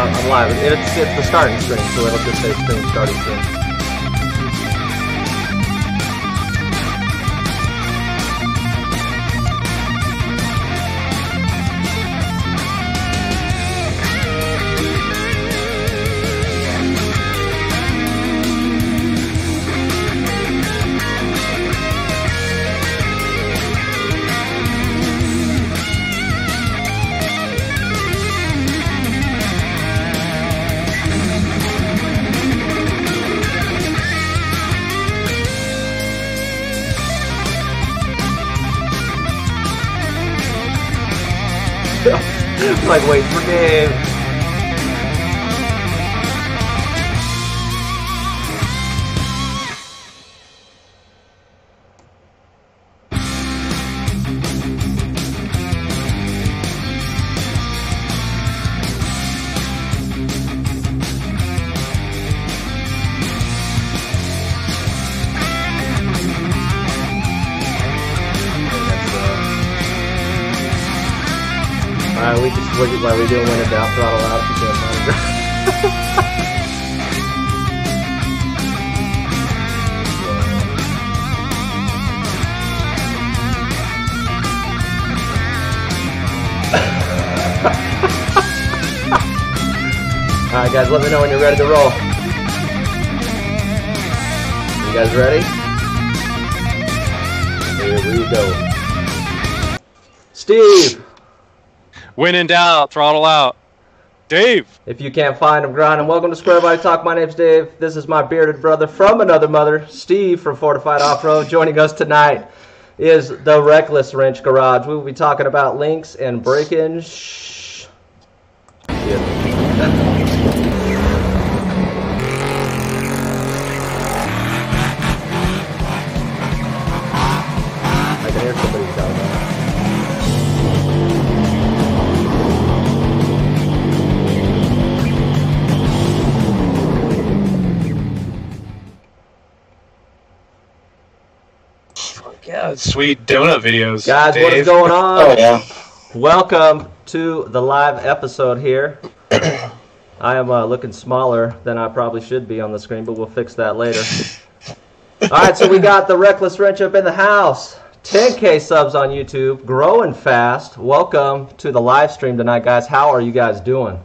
I'm live. It's the starting screen, so it'll just say screen starting screen. Like, wait for Dave. Why we doing when it's out, throttle out if you can't find it. Alright guys, let me know when you're ready to roll. You guys ready? Here we go. Steve! When in doubt, throttle out. Dave! If you can't find him, grind him. Welcome to SquareBodyTalk. My name's Dave. This is my bearded brother from another mother, Steve from Fortify Offroad. Joining us tonight is the Reckless Wrench Garage. We will be talking about links and breakage. I can hear somebody shouting out. Yeah, sweet donut videos. Guys, Dave. what is going on? Oh, yeah. Welcome to the live episode here. I am looking smaller than I probably should be on the screen, but we'll fix that later. Alright, so we got the Reckless Wrench up in the house. 10K subs on YouTube, growing fast. Welcome to the live stream tonight, guys. How are you guys doing?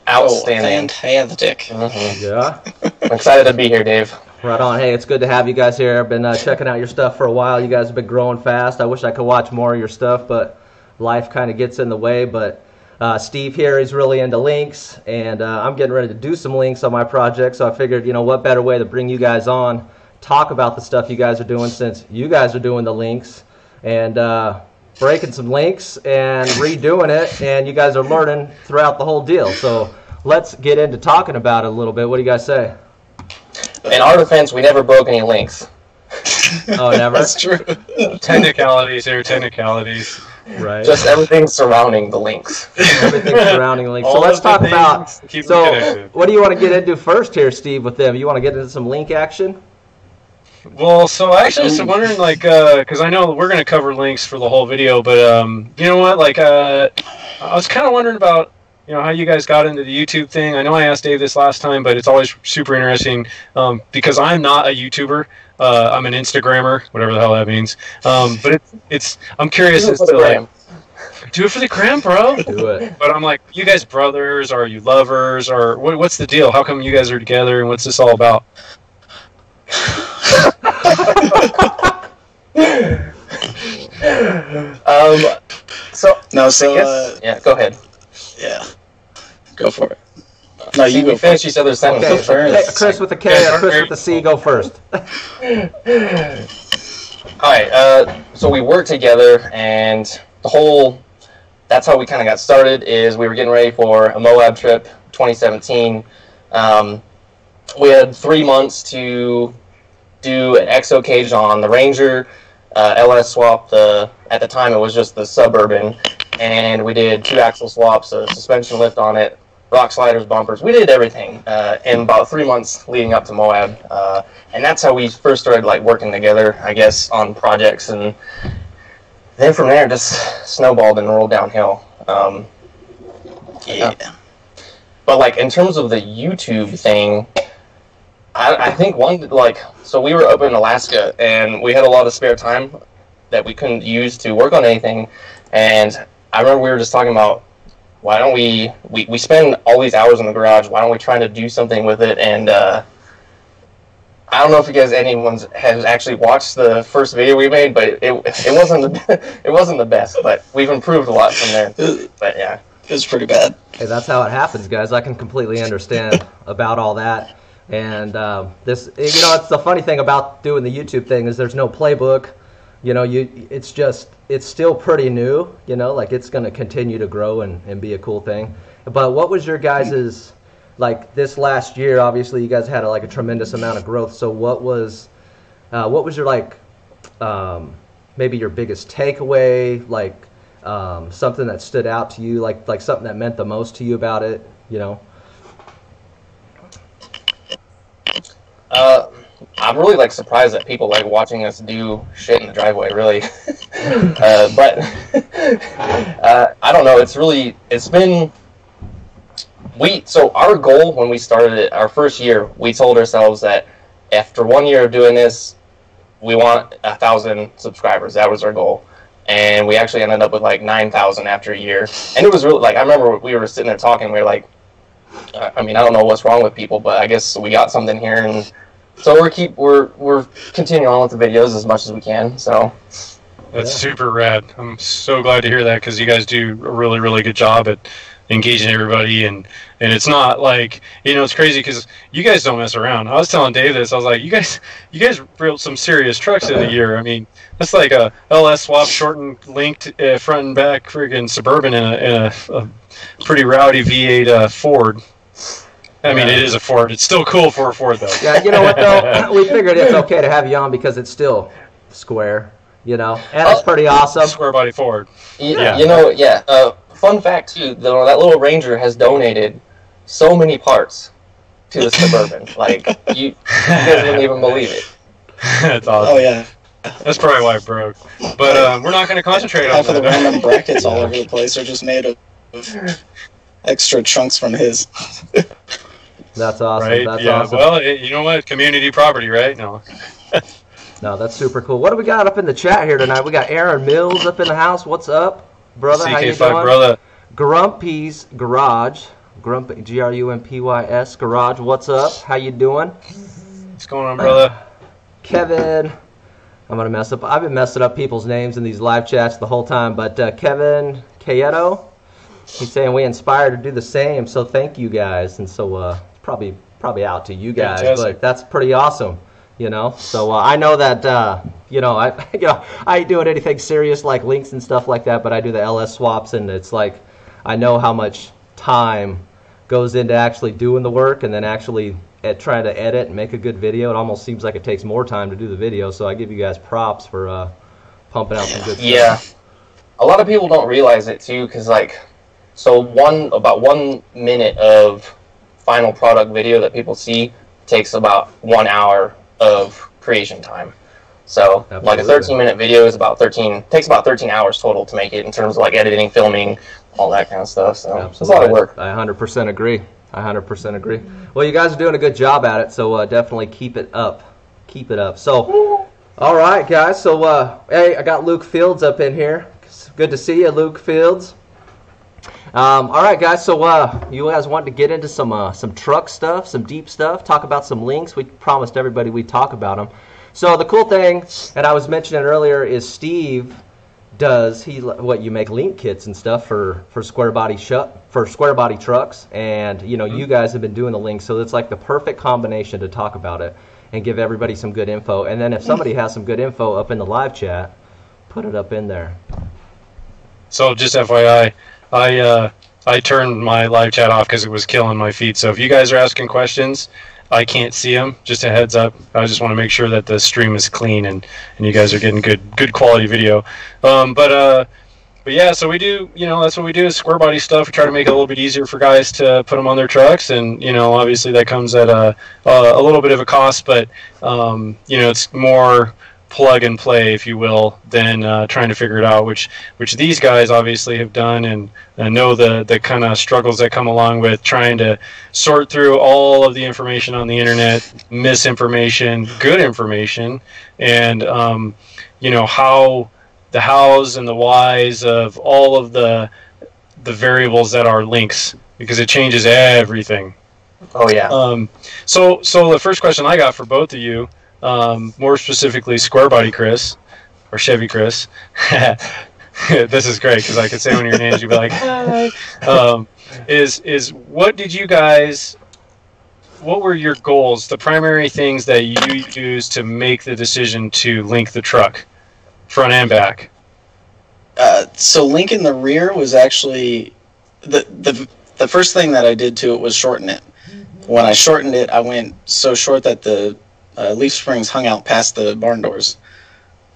Outstanding. Fantastic. Yeah? I'm excited to be here, Dave. Right on. Hey, it's good to have you guys here. I've been checking out your stuff for a while. You guys have been growing fast. I wish I could watch more of your stuff, but life kind of gets in the way. But Steve here, he's really into links, and I'm getting ready to do some links on my project, so I figured, you know, what better way to bring you guys on, talk about the stuff you guys are doing, since you guys are doing the links, and breaking some links and redoing it, and you guys are learning throughout the whole deal. So let's get into talking about it a little bit. What do you guys say? In our defense, we never broke any links. Oh, never? That's true. Technicalities here, technicalities. Right. Just everything surrounding the links. Everything surrounding the links. So All let's of the talk about, things keep them so connected. what do you want to get into first here, Steve, with them? You want to get into some link action? Well, so I actually was wondering, like, because I know we're going to cover links for the whole video, but you know what, like, I was kind of wondering about, you know, how you guys got into the YouTube thing. I know I asked Dave this last time, but it's always super interesting because I'm not a YouTuber. I'm an Instagrammer, whatever the hell that means. But I'm curious as to, like, do it for the gram, bro. Do it. But I'm like, you guys brothers? Or are you lovers? Or what's the deal? How come you guys are together, and what's this all about? Yeah, go ahead. Yeah, go for it. No, you go finish each other's sentences. Okay, Chris with the K or Chris with the C, go first. Alright, so we worked together, and that's how we kind of got started, is we were getting ready for a Moab trip, 2017. We had 3 months to do an exo cage on the Ranger, LS swap, at the time it was just the Suburban, and we did 2 axle swaps, a suspension lift on it, rock sliders, bumpers. We did everything in about 3 months leading up to Moab, and that's how we first started, like, working together, I guess, on projects, and then from there just snowballed and rolled downhill. Yeah. but like in terms of the YouTube thing, I think so we were up in Alaska and we had a lot of spare time that we couldn't use to work on anything, and I remember we were just talking about, why don't we spend all these hours in the garage, why don't we try to do something with it? And I don't know if you guys has actually watched the first video we made, but it wasn't the best, but we've improved a lot from there. But yeah, it was pretty bad. Hey, that's how it happens, guys. I can completely understand about all that. And this, it's the funny thing about doing the YouTube thing is there's no playbook. It's still pretty new. Like it's going to continue to grow and be a cool thing. But what was your guys's, like this last year? Obviously, you guys had a tremendous amount of growth. So what was your maybe your biggest takeaway? Something that stood out to you, like something that meant the most to you about it? I'm really surprised that people like watching us do shit in the driveway, really. But I don't know. It's been. So our goal when we started it, our first year, we told ourselves that after 1 year of doing this, we want 1,000 subscribers. That was our goal. And we actually ended up with 9,000 after a year. And it was really, I remember we were sitting there talking, we were like, I don't know what's wrong with people, but I guess we got something here. And so we're continuing on with the videos as much as we can, so. That's super rad. I'm so glad to hear that, because you guys do a really, really good job at engaging everybody, and it's not it's crazy because you guys don't mess around. I was telling Dave this. I was like, you guys built some serious trucks in a year. I mean, that's like a LS swap shortened linked front and back friggin' Suburban in a pretty rowdy V8 Ford. I mean, it is a Ford. It's still cool for a Ford, though. Yeah, you know what, though? We figured it's okay to have you on because it's still square, and it's pretty awesome. Square body Ford. Yeah. Fun fact, too, that little Ranger has donated so many parts to the Suburban. You guys wouldn't even believe it. That's awesome. Oh, yeah. That's probably why it broke. But we're not going to concentrate on half that. Half of the random brackets all over the place are just made of extra chunks from his. That's awesome. Right? That's yeah. awesome. Well, you know what? Community property, right? No. No, that's super cool. What do we got up in the chat here tonight? We got Aaron Mills up in the house. What's up, brother? How you CK5 doing? brother. Grumpy's Garage. Grumpy, Grumpys Garage. What's up? How you doing? What's going on, brother? Kevin. I'm going to mess up. I've been messing up people's names in these live chats the whole time. But Kevin Cayeto, he's saying we inspired to do the same. So thank you guys. And so probably out to you guys. Fantastic. But that's pretty awesome. So I know that I ain't doing anything serious like links and stuff like that, but I do the LS swaps, and it's I know how much time goes into actually doing the work, and then actually trying to edit and make a good video. It almost seems like it takes more time to do the video, so I give you guys props for pumping out some good stuff. Yeah, a lot of people don't realize it too, because about 1 minute of final product video that people see takes about 1 hour of creation time. So Absolutely. A 13-minute video takes about 13 hours total to make it, in terms of editing, filming, all that kind of stuff. So Absolutely. It's a lot of work. I 100% agree. I 100% agree. Well, you guys are doing a good job at it, so definitely keep it up. Keep it up. So, all right, guys. So, hey, I got Luke Fields up in here. It's good to see you, Luke Fields. All right, guys. So, you guys want to get into some truck stuff, some deep stuff, talk about some links. We promised everybody we'd talk about them. So, the cool thing, and I was mentioning earlier, is Steve you make link kits and stuff for square body trucks, and you guys have been doing the links, so it's the perfect combination to talk about it and give everybody some good info. And then if somebody has some good info up in the live chat, put it up in there. So just FYI, I turned my live chat off because it was killing my feed. So if you guys are asking questions, I can't see them. Just a heads up. I just want to make sure that the stream is clean and you guys are getting good quality video. But yeah, so we do, that's what we do is square body stuff. We try to make it a little bit easier for guys to put them on their trucks, and obviously that comes at a little bit of a cost, but it's more plug and play, if you will, than trying to figure it out, which these guys obviously have done, and know the kind of struggles that come along with trying to sort through all of the information on the internet, misinformation, good information, and how the hows and the whys of all of the variables that are links, because it changes everything. Oh yeah. So the first question I got for both of you, more specifically SquareBody Chris, or Chevy Chris. This is great because I could say one of your names, you'd be like, hi. Is what were your goals, the primary things that you used to make the decision to link the truck, front and back? So linking the rear was actually the first thing that I did to it was shorten it. When I shortened it, I went so short that the leaf springs hung out past the barn doors.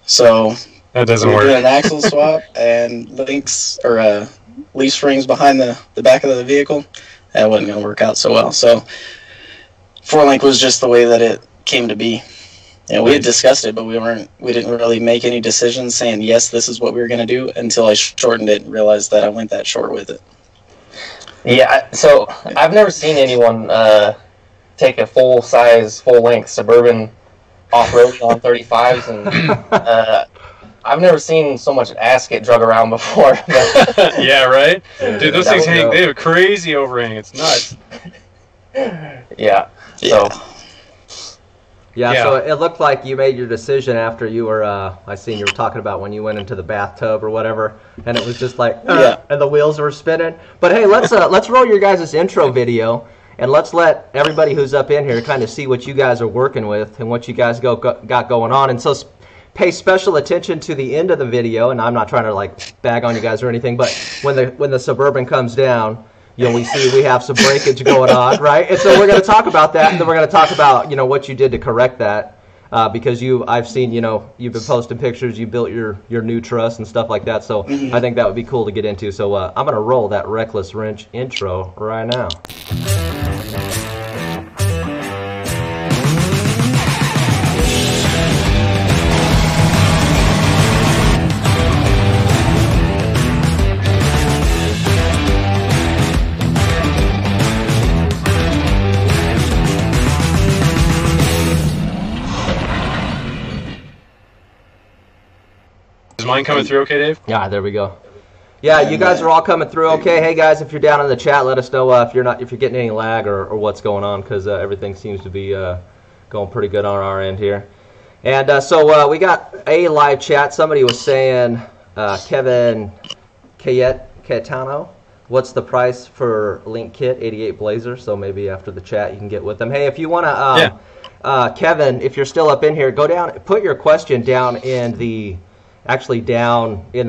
So that doesn't we work. did an axle swap and links or leaf springs behind the back of the vehicle. That wasn't going to work out so well. So 4-link was just the way that it came to be. Yeah, we had discussed it, but we didn't really make any decisions saying yes, this is what we were going to do until I shortened it and realized that I went that short with it. Yeah, so I've never seen anyone take a full-size, full-length Suburban off-road on 35s, and I've never seen so much ass get drug around before. Yeah, right? Dude, those things hang, they have a crazy overhang. It's nuts. Yeah. Yeah, so it looked like you made your decision after you were, I seen you were talking about when you went into the bathtub or whatever, and it was just like, and the wheels were spinning. But hey, let's roll your guys' intro video, and let's let everybody who's up in here kind of see what you guys are working with and what you guys got going on. And so pay special attention to the end of the video, and I'm not trying to like bag on you guys or anything, but when the Suburban comes down, we have some breakage going on, right? And so we're going to talk about that, and then we're going to talk about, what you did to correct that, because I've seen, you've been posting pictures, you built your new truss and stuff like that, so I think that would be cool to get into. So I'm going to roll that Reckless Wrench intro right now. Is mine coming through okay, Dave? Yeah, there we go. Yeah, you guys are all coming through okay. Hey guys, if you're down in the chat, let us know if you're getting any lag or what's going on, because everything seems to be going pretty good on our end here. And so we got a live chat. Somebody was saying, Kevin Cayetano, what's the price for Link Kit 88 Blazer? So maybe after the chat you can get with them. Hey, if you want to, Kevin, if you're still up in here, go down, put your question down in the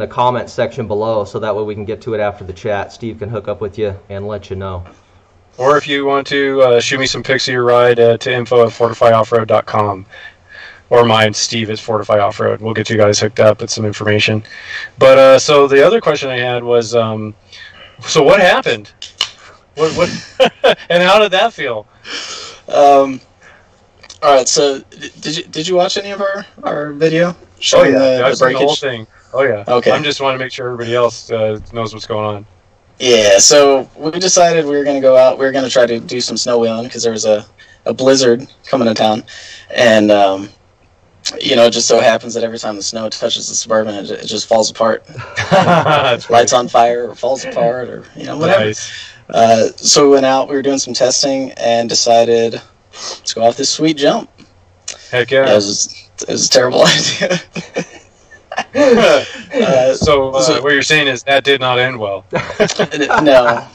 comment section below, so that way we can get to it after the chat. Steve can hook up with you and let you know. Or if you want to shoot me some pics of your ride to info@fortifyoffroad.com. Or mine, Steve at Fortify Offroad. We'll get you guys hooked up with some information. But so the other question I had was, so what happened? What and how did that feel? All right, so did you watch any of our video? Oh yeah, I've seen the whole thing. Oh yeah. Okay. I'm just want to make sure everybody else knows what's going on. Yeah, so we decided we were going to go out. We were going to try to do some snow wheeling because there was a blizzard coming to town, and it just so happens that every time the snow touches the Suburban, it just falls apart. Lights on fire, or falls apart, or whatever. Nice. So we went out. We were doing some testing and decided, let's go off this sweet jump. Heck yeah. It was a terrible idea. So what you're saying is that did not end well. No.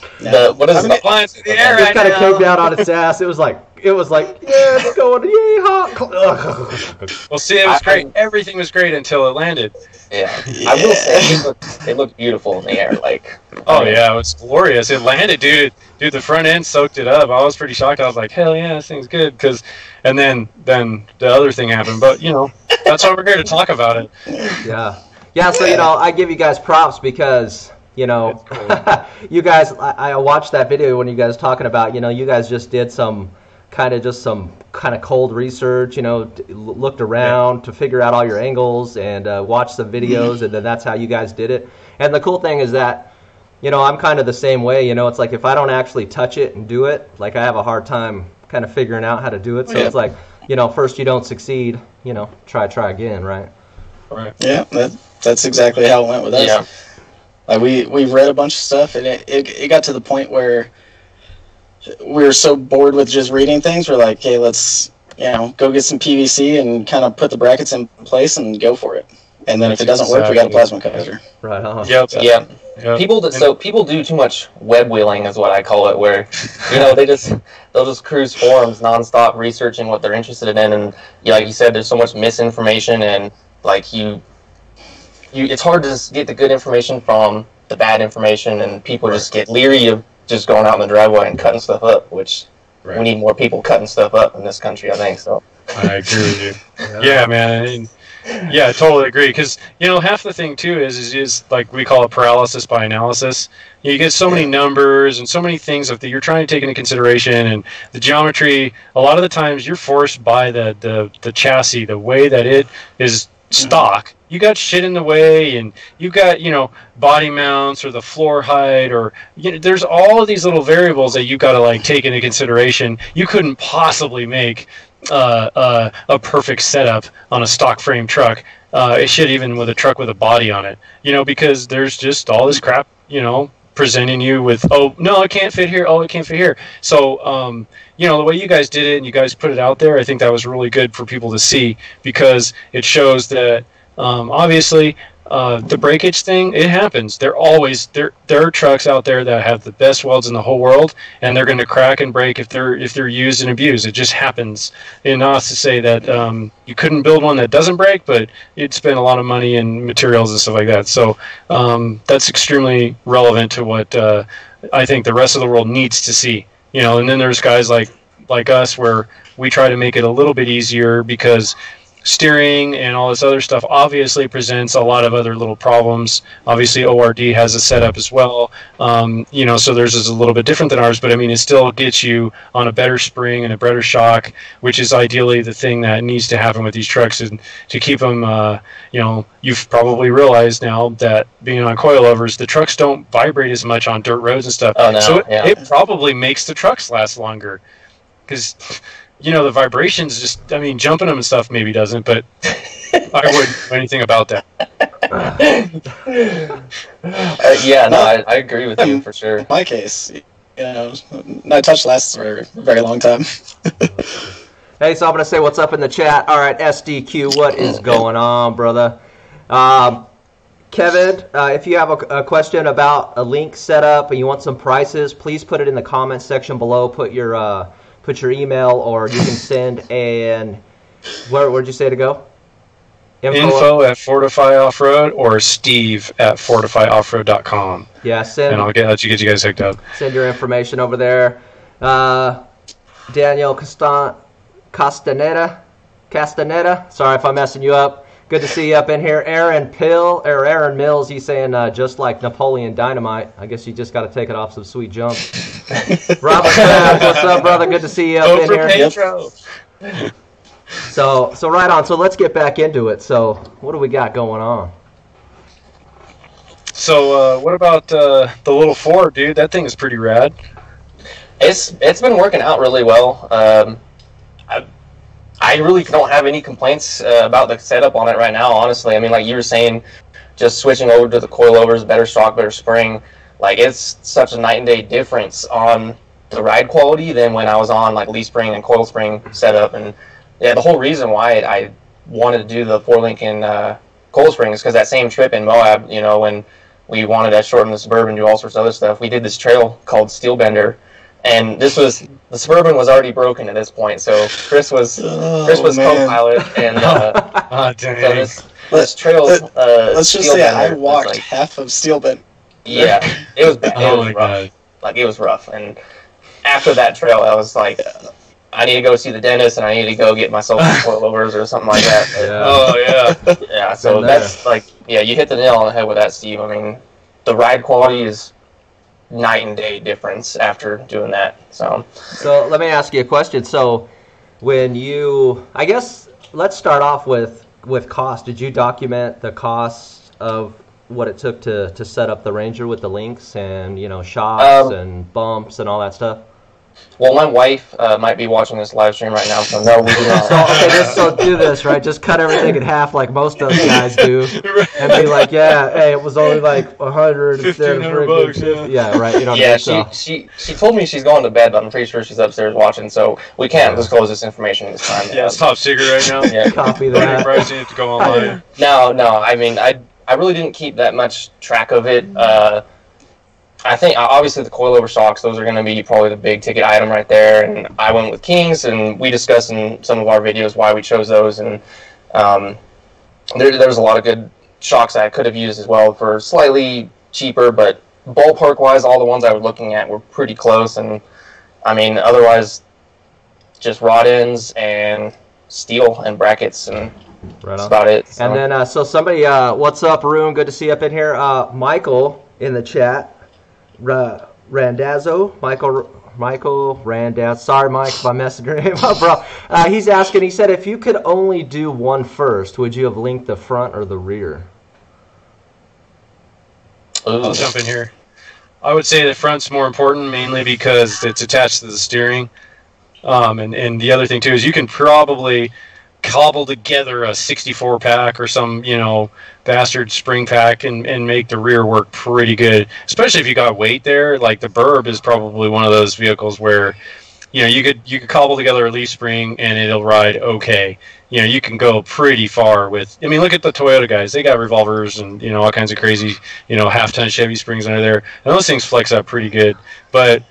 What is the appliance in the air? It just kind of came down on its ass. It was like, yeah, it's going, yay, hot. Well, see, it was great. Everything was great until it landed. Yeah. I will say they look beautiful in the air. Yeah, it was glorious. It landed, dude. Dude, the front end soaked it up. I was pretty shocked. I was like, hell yeah, this thing's good. And then the other thing happened. But, that's why we're here to talk about it. Yeah. Yeah, so, I give you guys props because, cool. You guys, I watched that video when you guys talking about, you guys just did some kind of just some kind of cold research, you know, looked around to figure out all your angles and watched some videos, and then that's how you guys did it. And the cool thing is that, you know, I'm kind of the same way, you know, it's like if I don't actually touch it and do it, like I have a hard time kind of figuring out how to do it. So it's like, you know, first you don't succeed, you know, try again, right? Right. Yeah, that's exactly how it went with us. Yeah. Like we've read a bunch of stuff, and it got to the point where we were so bored with just reading things. We're like, hey, let's, you know, go get some PVC and kind of put the brackets in place and go for it. And then if it doesn't work, we got a plasma cutter. Right on. Yep. Yeah. Yep. People do too much web wheeling, is what I call it, where, you know, they'll just cruise forums nonstop researching what they're interested in, and like you said, there's so much misinformation, and like it's hard to just get the good information from the bad information, and people just get leery of just going out in the driveway and cutting stuff up, which we need more people cutting stuff up in this country, I think. So I agree with you. Yeah, man. Yeah, I totally agree. Because, you know, half the thing too is like we call it paralysis by analysis. You get so many numbers and so many things that you're trying to take into consideration, and the geometry. A lot of the times, you're forced by the chassis, the way that it is stock. You got shit in the way, and you've got, you know, body mounts or the floor height, or, you know, there's all of these little variables that you got to like take into consideration. You couldn't possibly make a perfect setup on a stock frame truck. Shit, even with a truck with a body on it, you know, because there's just all this crap, you know, presenting you with, oh no, it can't fit here, oh it can't fit here. So you know, the way you guys did it and you guys put it out there, I think that was really good for people to see, because it shows that obviously the breakage thing, it happens. There are trucks out there that have the best welds in the whole world, and they're going to crack and break if they're used and abused. It just happens. And not to say that you couldn't build one that doesn't break, but you'd spend a lot of money and materials and stuff like that. So that's extremely relevant to what I think the rest of the world needs to see. You know, and then there's guys like us where we try to make it a little bit easier, because steering and all this other stuff obviously presents a lot of other little problems. Obviously ORD has a setup as well, you know, so theirs is a little bit different than ours, but I mean, it still gets you on a better spring and a better shock, which is ideally the thing that needs to happen with these trucks, and to keep them, you know, you've probably realized now that being on coilovers, the trucks don't vibrate as much on dirt roads and stuff. Oh, no. So it probably makes the trucks last longer, because, you know, the vibrations just, I mean, jumping them and stuff maybe doesn't, but I wouldn't do anything about that. Yeah, no, I agree with you for sure. In my case, you know, no touch lasts for a very long time. Hey, so I'm going to say what's up in the chat. All right, SDQ, what is going on, brother? Kevin, if you have a question about a link setup and you want some prices, please put it in the comments section below. Put your email, or you can send an, where'd you say to go? Info at Fortify Offroad, or Steve at FortifyOffroad.com. Yeah, and I'll let you guys hooked up. Send your information over there. Daniel Castaneda, sorry if I'm messing you up. Good to see you up in here. Aaron Mills, he's saying just like Napoleon Dynamite. I guess you just got to take it off some sweet jump. Robert Krabs, what's up, brother? Good to see you up in here. So right on. So let's get back into it. So what do we got going on? So what about the little Ford, dude? That thing is pretty rad. It's been working out really well. I really don't have any complaints about the setup on it right now, honestly. I mean, like you were saying, just switching over to the coilovers, better shock, better spring, like it's such a night and day difference on the ride quality than when I was on like leaf spring and coil spring setup. And yeah, the whole reason why I wanted to do the 4-link and coil spring is because that same trip in Moab, you know, when we wanted to shorten the Suburban, do all sorts of other stuff, we did this trail called Steelbender. And the Suburban was already broken at this point, so Chris was co-pilot, and so this trail. Let's just say I walked like, half of Steelbender. Yeah, it was bad. It was rough. God. Like it was rough. And after that trail, I was like, I need to go see the dentist, and I need to go get myself some coilovers or something like that. But, oh yeah, yeah. So that's like, yeah, you hit the nail on the head with that, Steve. I mean, the ride quality is night and day difference after doing that. So let me ask you a question. So when you, I guess, let's start off with cost. Did you document the costs of what it took to set up the Ranger with the links and, you know, shocks and bumps and all that stuff? Well, my wife might be watching this live stream right now, so no, we do not. So do this, right? Just cut everything in half like most of those guys do, and be like, yeah, hey, it was only like 100 instead of $1,500. Yeah, right. You know what I mean? She told me she's going to bed, but I'm pretty sure she's upstairs watching, so we can't disclose this information this time. Yeah, it's top secret right now. Yeah, copy that. Price, you have to go online. No, I mean, I really didn't keep that much track of it. I think obviously the coilover shocks, those are going to be probably the big ticket item right there. And I went with Kings, and we discussed in some of our videos why we chose those. And there was a lot of good shocks I could have used as well for slightly cheaper, but ballpark wise, all the ones I was looking at were pretty close. And I mean, otherwise, just rod ends and steel and brackets, and that's about it. So. And then so somebody, what's up, Rune? Good to see you up in here. Michael in the chat. Randazzo, Michael Randazzo. Sorry, Mike, if I'm messing your name up, bro. He's asking. He said, if you could only do one first, would you have linked the front or the rear? I'll jump in here. I would say the front's more important, mainly because it's attached to the steering. And the other thing too is you can probably cobble together a 64 pack or some, you know, bastard spring pack and make the rear work pretty good, especially if you got weight there. Like the Burb is probably one of those vehicles where, you know, you could cobble together a leaf spring and it'll ride okay. You know, you can go pretty far with, I mean, look at the Toyota guys. They got revolvers and, you know, all kinds of crazy, you know, half-ton Chevy springs under there, and those things flex up pretty good. But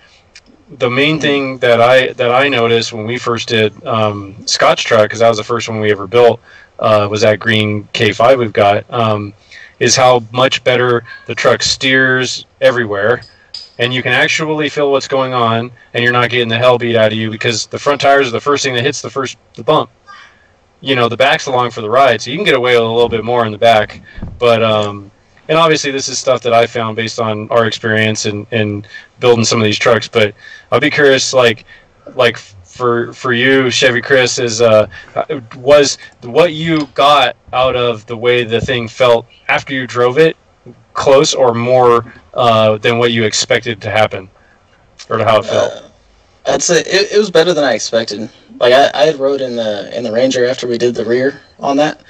the main thing that I noticed when we first did Scotch truck, because that was the first one we ever built, was that green K5 we've got, is how much better the truck steers everywhere, and you can actually feel what's going on, and you're not getting the hell beat out of you, because the front tires are the first thing that hits the bump. You know, the back's along for the ride, so you can get away with a little bit more in the back, but and obviously this is stuff that I found based on our experience in building some of these trucks. But I'll be curious, like for you, Chevy Chris, was what you got out of the way the thing felt after you drove it close or more than what you expected to happen, or to how it felt? I'd say it was better than I expected. Like I had rode in the Ranger after we did the rear on that,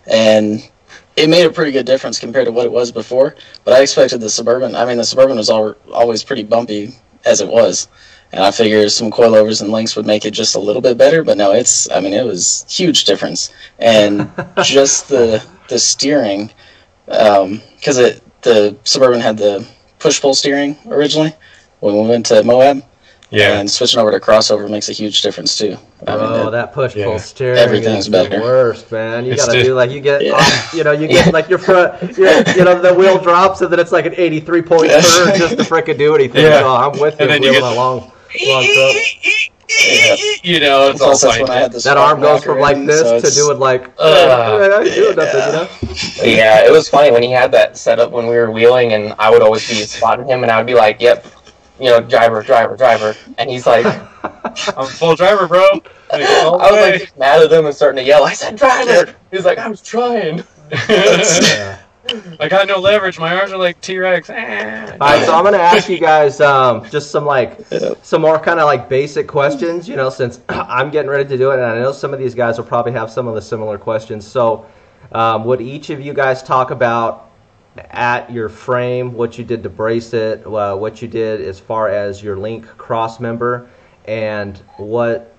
and it made a pretty good difference compared to what it was before, but I expected the Suburban. I mean, the Suburban was always pretty bumpy as it was, and I figured some coilovers and links would make it just a little bit better, but no, it was huge difference. And just the steering, because the Suburban had the push-pull steering originally when we went to Moab. Yeah, and switching over to crossover makes a huge difference too. Bro, that push-pull steering, everything's better. The worst, man. You gotta do like you get like your front, you know, the wheel drops and then it's like an 83-point turn just to frickin' do anything. Yeah. So I'm with you. And then you get a long truck. You know, it's all like that arm goes from like this to doing like doing nothing, you know. Yeah, it was funny when he had that set up when we were wheeling, and I would always be spotting him, and I would be like, "Yep." You know, driver, and he's like, "I'm full driver, bro." I was like mad at him and starting to yell. I said, "Driver!" He's like, "I was trying." I got no leverage. My arms are like T-Rex. All right, so I'm gonna ask you guys just some more kind of like basic questions. You know, since I'm getting ready to do it, and I know some of these guys will probably have some of the similar questions. So, would each of you guys talk about at your frame what you did to brace it, what you did as far as your link cross member, and what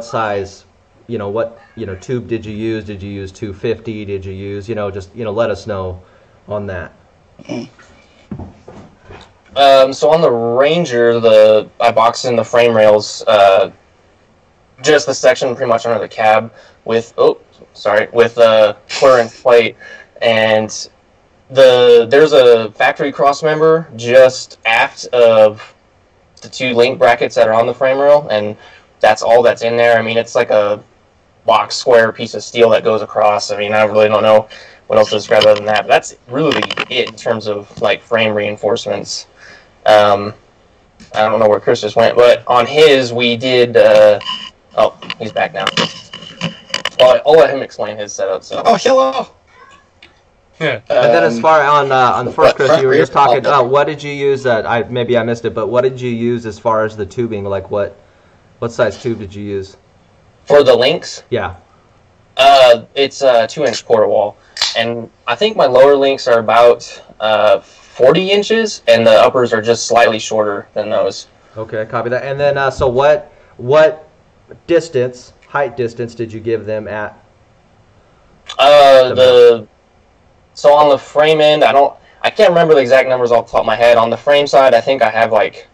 size, tube did you use? Did you use 250? Did you use, just let us know on that. So on the Ranger, I boxed in the frame rails, just the section pretty much under the cab with a quarter-inch plate, and there's a factory cross member just aft of the two link brackets that are on the frame rail, and that's all that's in there. I mean, it's like a box square piece of steel that goes across. I mean, I really don't know what else to describe other than that, but that's really it in terms of like frame reinforcements. I don't know where Chris just went, but on his we did. Oh, he's back now. Well, I'll let him explain his setup. So. Oh, hello. Yeah. And then as far on the first, Chris, you were just talking. Oh, What did you use? Maybe I missed it, but what did you use as far as the tubing? Like what size tube did you use? For the links? Yeah. It's a 2-inch quarter wall, and I think my lower links are about 40 inches, and the uppers are just slightly shorter than those. Okay, copy that. And then, so what height distance did you give them at? So on the frame end, I can't remember the exact numbers off the top of my head. On the frame side, I think I have like,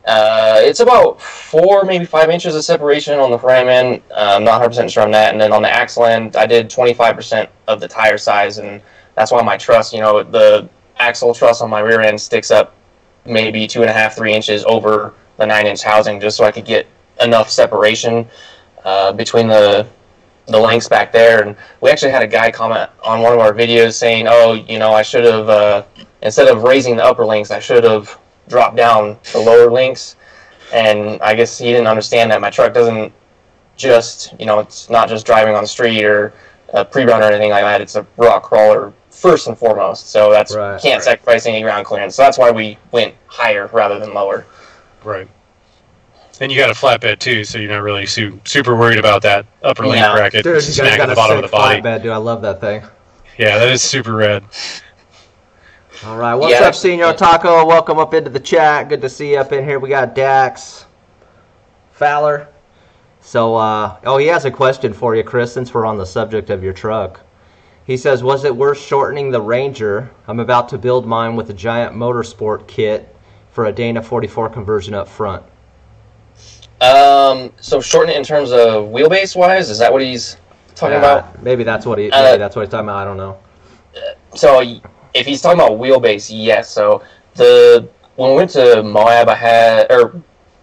it's about 4, maybe 5 inches of separation on the frame end. I'm not 100% sure on that. And then on the axle end, I did 25% of the tire size, and that's why my truss, the axle truss on my rear end sticks up maybe 2.5, 3 inches over the 9-inch housing, just so I could get enough separation between the lengths back there. And we actually had a guy comment on one of our videos saying, oh, I should have, instead of raising the upper links, I should have dropped down the lower links. And I guess he didn't understand that my truck doesn't just, it's not just driving on the street or a pre-run or anything like that. It's a rock crawler first and foremost. So that's can't sacrifice any ground clearance. So that's why we went higher rather than lower. Right. And you got a flatbed too, so you're not really super worried about that upper link bracket smacking the bottom of the body. Flatbed, dude. I love that thing. Yeah, that is super rad. All right, what's up, Senor Taco? Welcome up into the chat. Good to see you up in here. We got Dax, Fowler. So, he has a question for you, Chris, since we're on the subject of your truck. He says, was it worth shortening the Ranger? I'm about to build mine with a giant motorsport kit for a Dana 44 conversion up front. So shorten it in terms of wheelbase wise, is that what he's talking about? Maybe that's what he's talking about. I don't know. So if he's talking about wheelbase, yes. So when we went to Moab,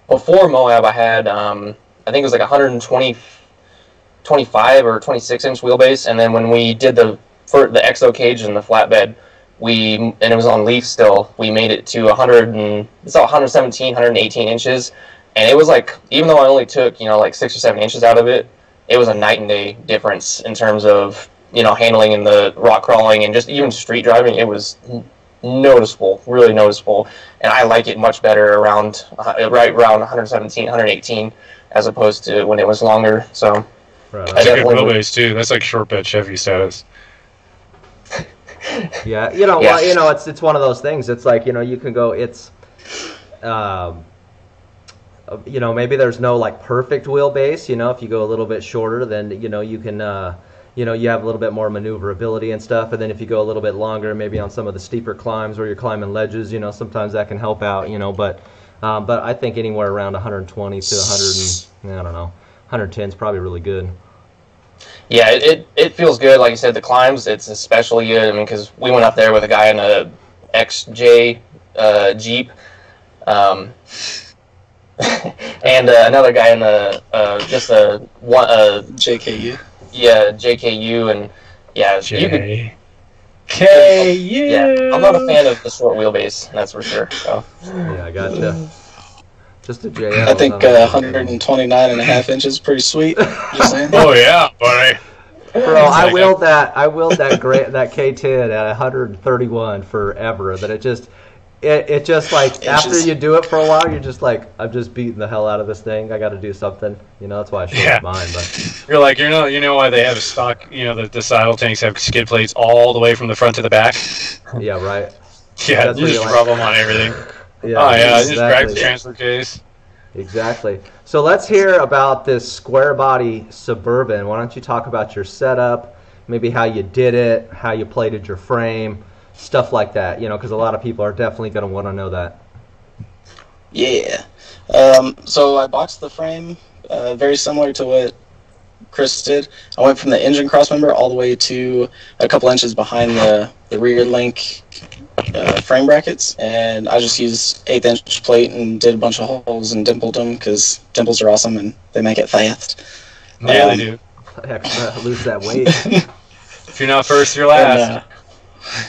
before Moab, I had I think it was like 125 or 26-inch wheelbase, and then when we did the exo cage and the flatbed, and it was on leaf still, we made it to 117, 118 inches. And it was like, even though I only took, like 6 or 7 inches out of it, it was a night and day difference in terms of, handling in the rock crawling and just even street driving. It was noticeable, really noticeable. And I like it much better right around 117, 118, as opposed to when it was longer. So, that's a good wheelbase too. That's like short bed Chevy status. Yeah, well, it's one of those things. It's like, you can go, maybe there's no like perfect wheelbase. If you go a little bit shorter, then you can you have a little bit more maneuverability and stuff. And then if you go a little bit longer, maybe on some of the steeper climbs where you're climbing ledges, sometimes that can help out. But I think anywhere around 120 to 110 is probably really good. Yeah, it feels good. Like you said, the climbs, it's especially good. I mean, because we went up there with a guy in a XJ Jeep. And another guy in just a JKU. Yeah, JKU, and JKU. Yeah, I'm not a fan of the short wheelbase, that's for sure. So. Yeah, I gotcha. Just a JL. I think 129.5 inches is pretty sweet. Just saying. Oh yeah, buddy. Bro, I willed that K10 at 131 forever. That it just like after you do it for a while, you're just like, I'm just beating the hell out of this thing. I got to do something. That's why I shortened mine. But you're like, you know why they have stock. The saddle tanks have skid plates all the way from the front to the back. Yeah, right. Yeah, you just rub them on everything. Yeah, exactly. Just drag the transfer case. Exactly. So let's hear about this square body Suburban. Why don't you talk about your setup, maybe how you did it, how you plated your frame, stuff like that, because a lot of people are definitely going to want to know that. Yeah. So I boxed the frame very similar to what Chris did. I went from the engine crossmember all the way to a couple inches behind the rear link frame brackets, and I just used 1/8-inch plate and did a bunch of holes and dimpled them because dimples are awesome and they make it fast. Yeah, they do. Heck, lose that weight. If you're not first, you're last.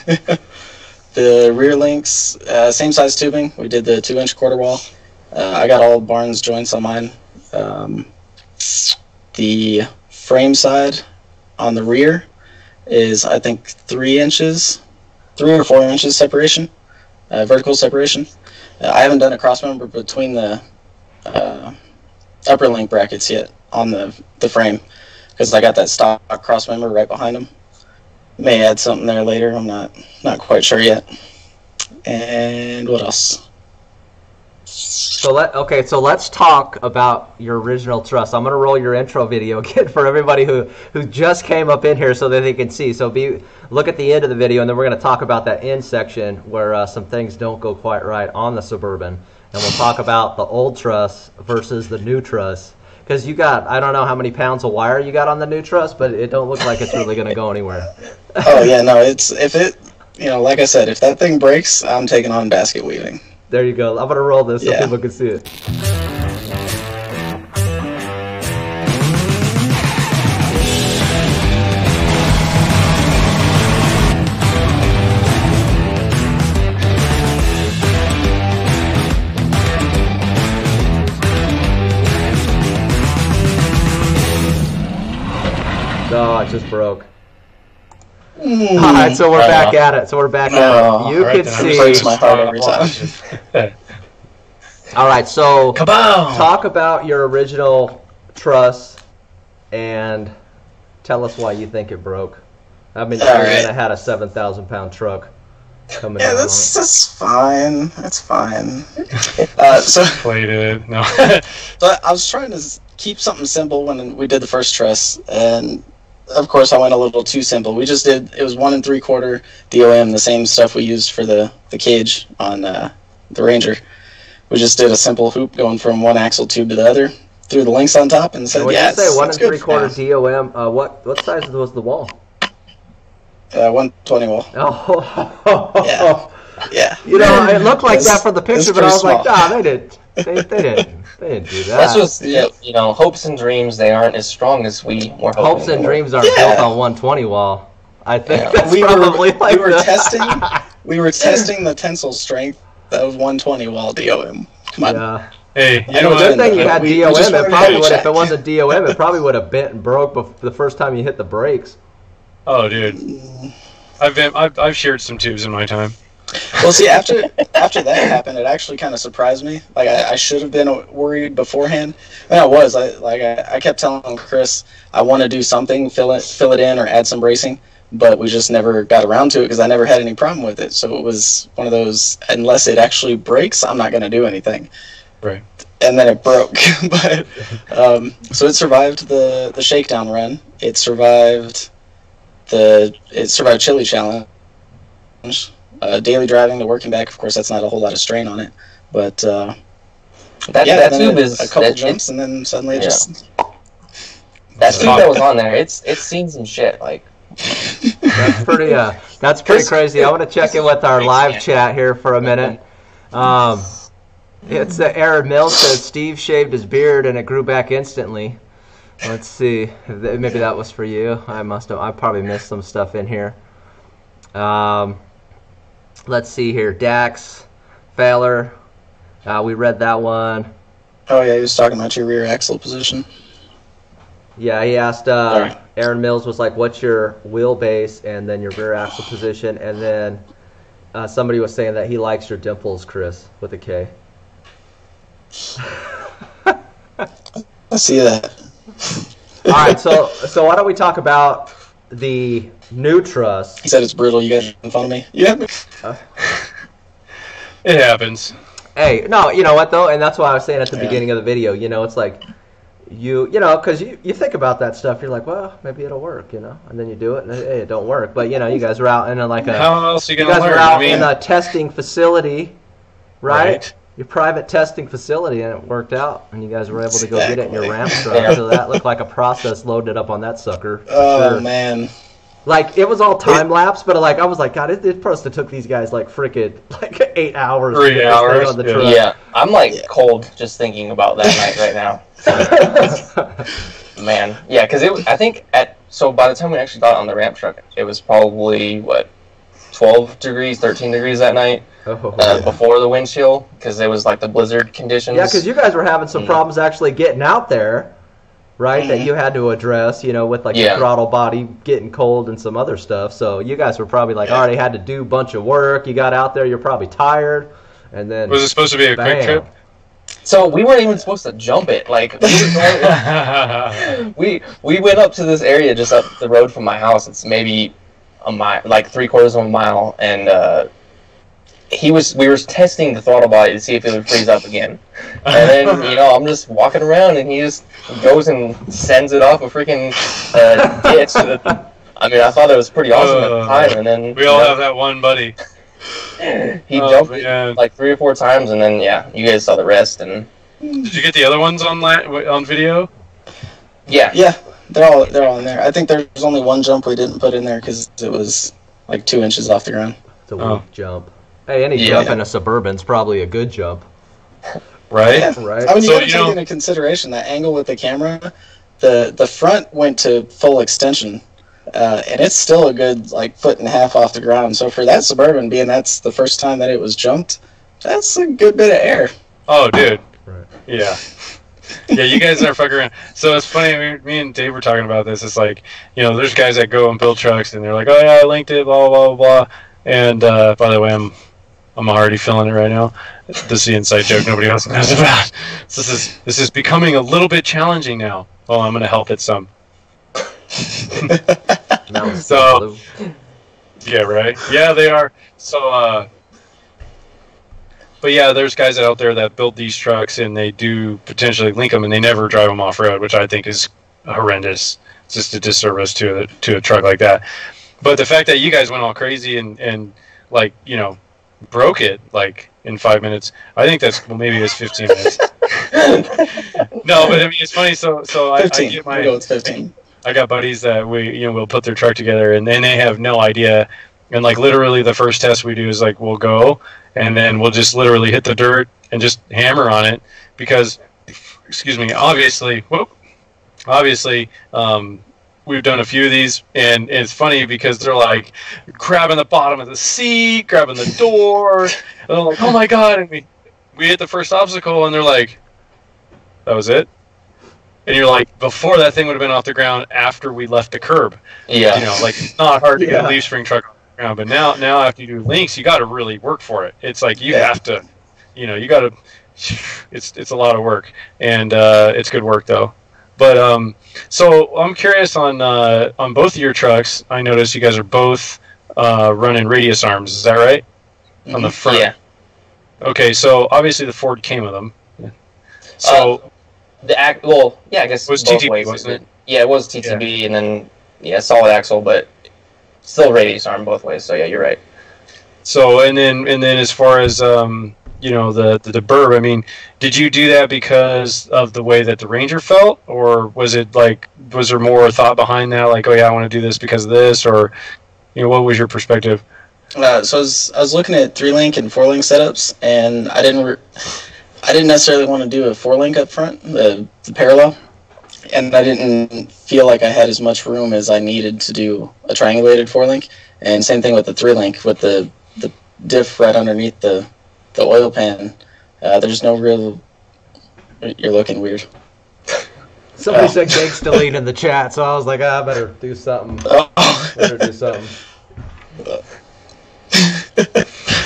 And, The rear links, same size tubing. We did the 2-inch quarter wall. I got all Barnes joints on mine. The frame side on the rear is, I think, 3 or 4 inches separation, vertical separation. I haven't done a cross member between the upper link brackets yet on the frame, because I got that stock cross member right behind them. May add something there later. I'm not quite sure yet. And what else? So let's talk about your original truss. I'm gonna roll your intro video again for everybody who just came up in here so that they can see. So look at the end of the video, and then we're gonna talk about that end section where some things don't go quite right on the Suburban, and we'll talk about the old truss versus the new truss. Because you got, I don't know how many pounds of wire you got on the new truss, but it don't look like it's really gonna go anywhere. Oh yeah, no, like I said, if that thing breaks, I'm taking on basket weaving. There you go. I'm going to roll this so people can see it. Oh, it just broke. All right, so we're back at it. You can see. Breaks my heart every time. All right, so Kaboom! Talk about your original truss and tell us why you think it broke. I've been carrying it. I had a 7,000-pound truck coming down. Yeah, that's fine. That's fine. Plated. No. So I was trying to keep something simple when we did the first truss, and of course I went a little too simple. We just did, it was 1 3/4 DOM, the same stuff we used for the cage on the Ranger. We just did a simple hoop going from one axle tube to the other, threw the links on top, and said, when you say 1 3/4 DOM, what size was the wall? 120 wall. Oh, yeah. You know, it looked like that from the picture, but I was like, nah, they didn't do that. That's just, hopes and dreams. They aren't as strong as we were hoping. Hopes and dreams aren't built on 120 wall. I think that's we probably we were testing the tensile strength of 120 wall DOM. Come on. Yeah. Hey, good thing you had DOM. It probably would, if it wasn't DOM, it probably would have bent and broke the first time you hit the brakes. Oh, dude, I've shared some tubes in my time. Well, see, after that happened, it actually kind of surprised me. Like I should have been worried beforehand. And I was. I kept telling Chris I want to do something, fill it in, or add some bracing, but we just never got around to it because I never had any problem with it. So it was one of those, unless it actually breaks, I'm not going to do anything. Right. And then it broke. But so it survived the shakedown run. It survived Chili Challenge. Daily driving to working back, of course, that's not a whole lot of strain on it, but that tube is a couple jumps, and then suddenly it just that tube that was on there. It's seen some shit. Like that's pretty crazy. I want to check in with our live chat here for a minute. It's Aaron Mills says Steve shaved his beard and it grew back instantly. Let's see, maybe that was for you. I probably missed some stuff in here. Let's see here. Dax, Fowler, we read that one. Oh yeah, he was talking about your rear axle position. Yeah, he asked, Aaron Mills was like, what's your wheelbase and then your rear axle position? And then somebody was saying that he likes your dimples, Chris, with a K. I see that. All right, so why don't we talk about the new truss? He said it's brutal. You guys making fun of me? Yeah. It happens. Hey, no, you know what though, and that's why I was saying at the beginning of the video. It's like because you think about that stuff. You're like, well, maybe it'll work, and then you do it, and hey, it don't work. But you guys are out in how else are you gonna learn? You guys are out in a testing facility, right? Your private testing facility, and it worked out, and you guys were able to go get it in your ramp truck. So that looked like a process loaded up on that sucker. Oh man. Like, it was all time-lapse, but, I was like, God, it probably took these guys, 8 hours. 3 hours. On the truck. Yeah, I'm, cold just thinking about that night right now. Man. Yeah, because I think, so by the time we actually got on the ramp truck, it was probably, 12 degrees, 13 degrees that night before the wind chill, because it was like the blizzard conditions. Yeah, because you guys were having some problems actually getting out there, right? That you had to address, you know, with like the throttle body getting cold and some other stuff. So you guys were probably like already had to do a bunch of work. You got out there, you're probably tired, and then was it supposed to be a quick trip? So we weren't even supposed to jump it. Like we went up to this area just up the road from my house. It's maybe a mile, like 3/4 of a mile, and we were testing the throttle body to see if it would freeze up again. And then, you know, I'm just walking around, and he just goes and sends it off a freaking ditch. I mean, I thought it was pretty awesome at the time, and then we all have that one buddy. He jumped it like 3 or 4 times, and then you guys saw the rest. And did you get the other ones on video? Yeah, they're all in there. I think there's only one jump we didn't put in there because it was like 2 inches off the ground. It's a weak jump. Hey, any jump in a Suburban's probably a good jump. Right? Yeah. Right. I mean, you got to take into consideration that angle with the camera. The front went to full extension, and it's still a good 1.5 feet off the ground. So for that Suburban, being that's the first time that it was jumped, that's a good bit of air. Oh, dude. Right. Yeah. Yeah, you guys are fucking around. So it's funny, me and Dave were talking about this. It's like, you know, there's guys that go and build trucks, and they're like, oh, yeah, I linked it, blah, blah, blah, blah. And by the way, I'm already feeling it right now. This is the inside joke nobody else knows about. So this is becoming a little bit challenging now. Well, I'm going to help it some. So, yeah, right. Yeah, they are. So, but yeah, there's guys out there that build these trucks, and they do potentially link them, and they never drive them off road, which I think is horrendous. It's just a disservice to a truck like that. But the fact that you guys went all crazy and like, you know, broke it like in 5 minutes, I think that's maybe it's 15 minutes. No, but I mean it's funny. So 15. I get my. We'll go with 15. I got buddies that we'll put their truck together, and then they have no idea. And like literally the first test we do is like we'll go, and then we'll just literally hit the dirt and just hammer on it because, excuse me, obviously, we've done a few of these, and it's funny because they're like grabbing the bottom of the seat, grabbing the door, and I'm like, oh my god! And we hit the first obstacle, and they're like, that was it. And you're like, before that thing would have been off the ground after we left the curb. Yeah. You know, like it's not hard to get a leaf spring truck off the ground, but now after you do links, you got to really work for it. It's like you have to, you know, you got to. It's a lot of work, and it's good work though. But so I'm curious on both of your trucks. I noticed you guys are both running radius arms. Is that right? Mm-hmm. On the front. Yeah. Okay, so obviously the Ford came with them. So I guess it was both TTB, ways. wasn't it? Yeah, it was TTB, and then solid axle, but still radius arm both ways. So yeah, you're right. So and then as far as you know, the burb, I mean, did you do that because of the way that the Ranger felt, or was it like, was there more thought behind that, like, oh yeah, I want to do this because of this, or, you know, what was your perspective? So I was looking at 3-link and 4-link setups, and I didn't necessarily want to do a 4-link up front, the parallel, and I didn't feel like I had as much room as I needed to do a triangulated 4-link, and same thing with the 3-link, with the diff right underneath the oil pan. There's no real. You're looking weird. Somebody said Gake's deleted in the chat, so I was like, I better do something. Better do something.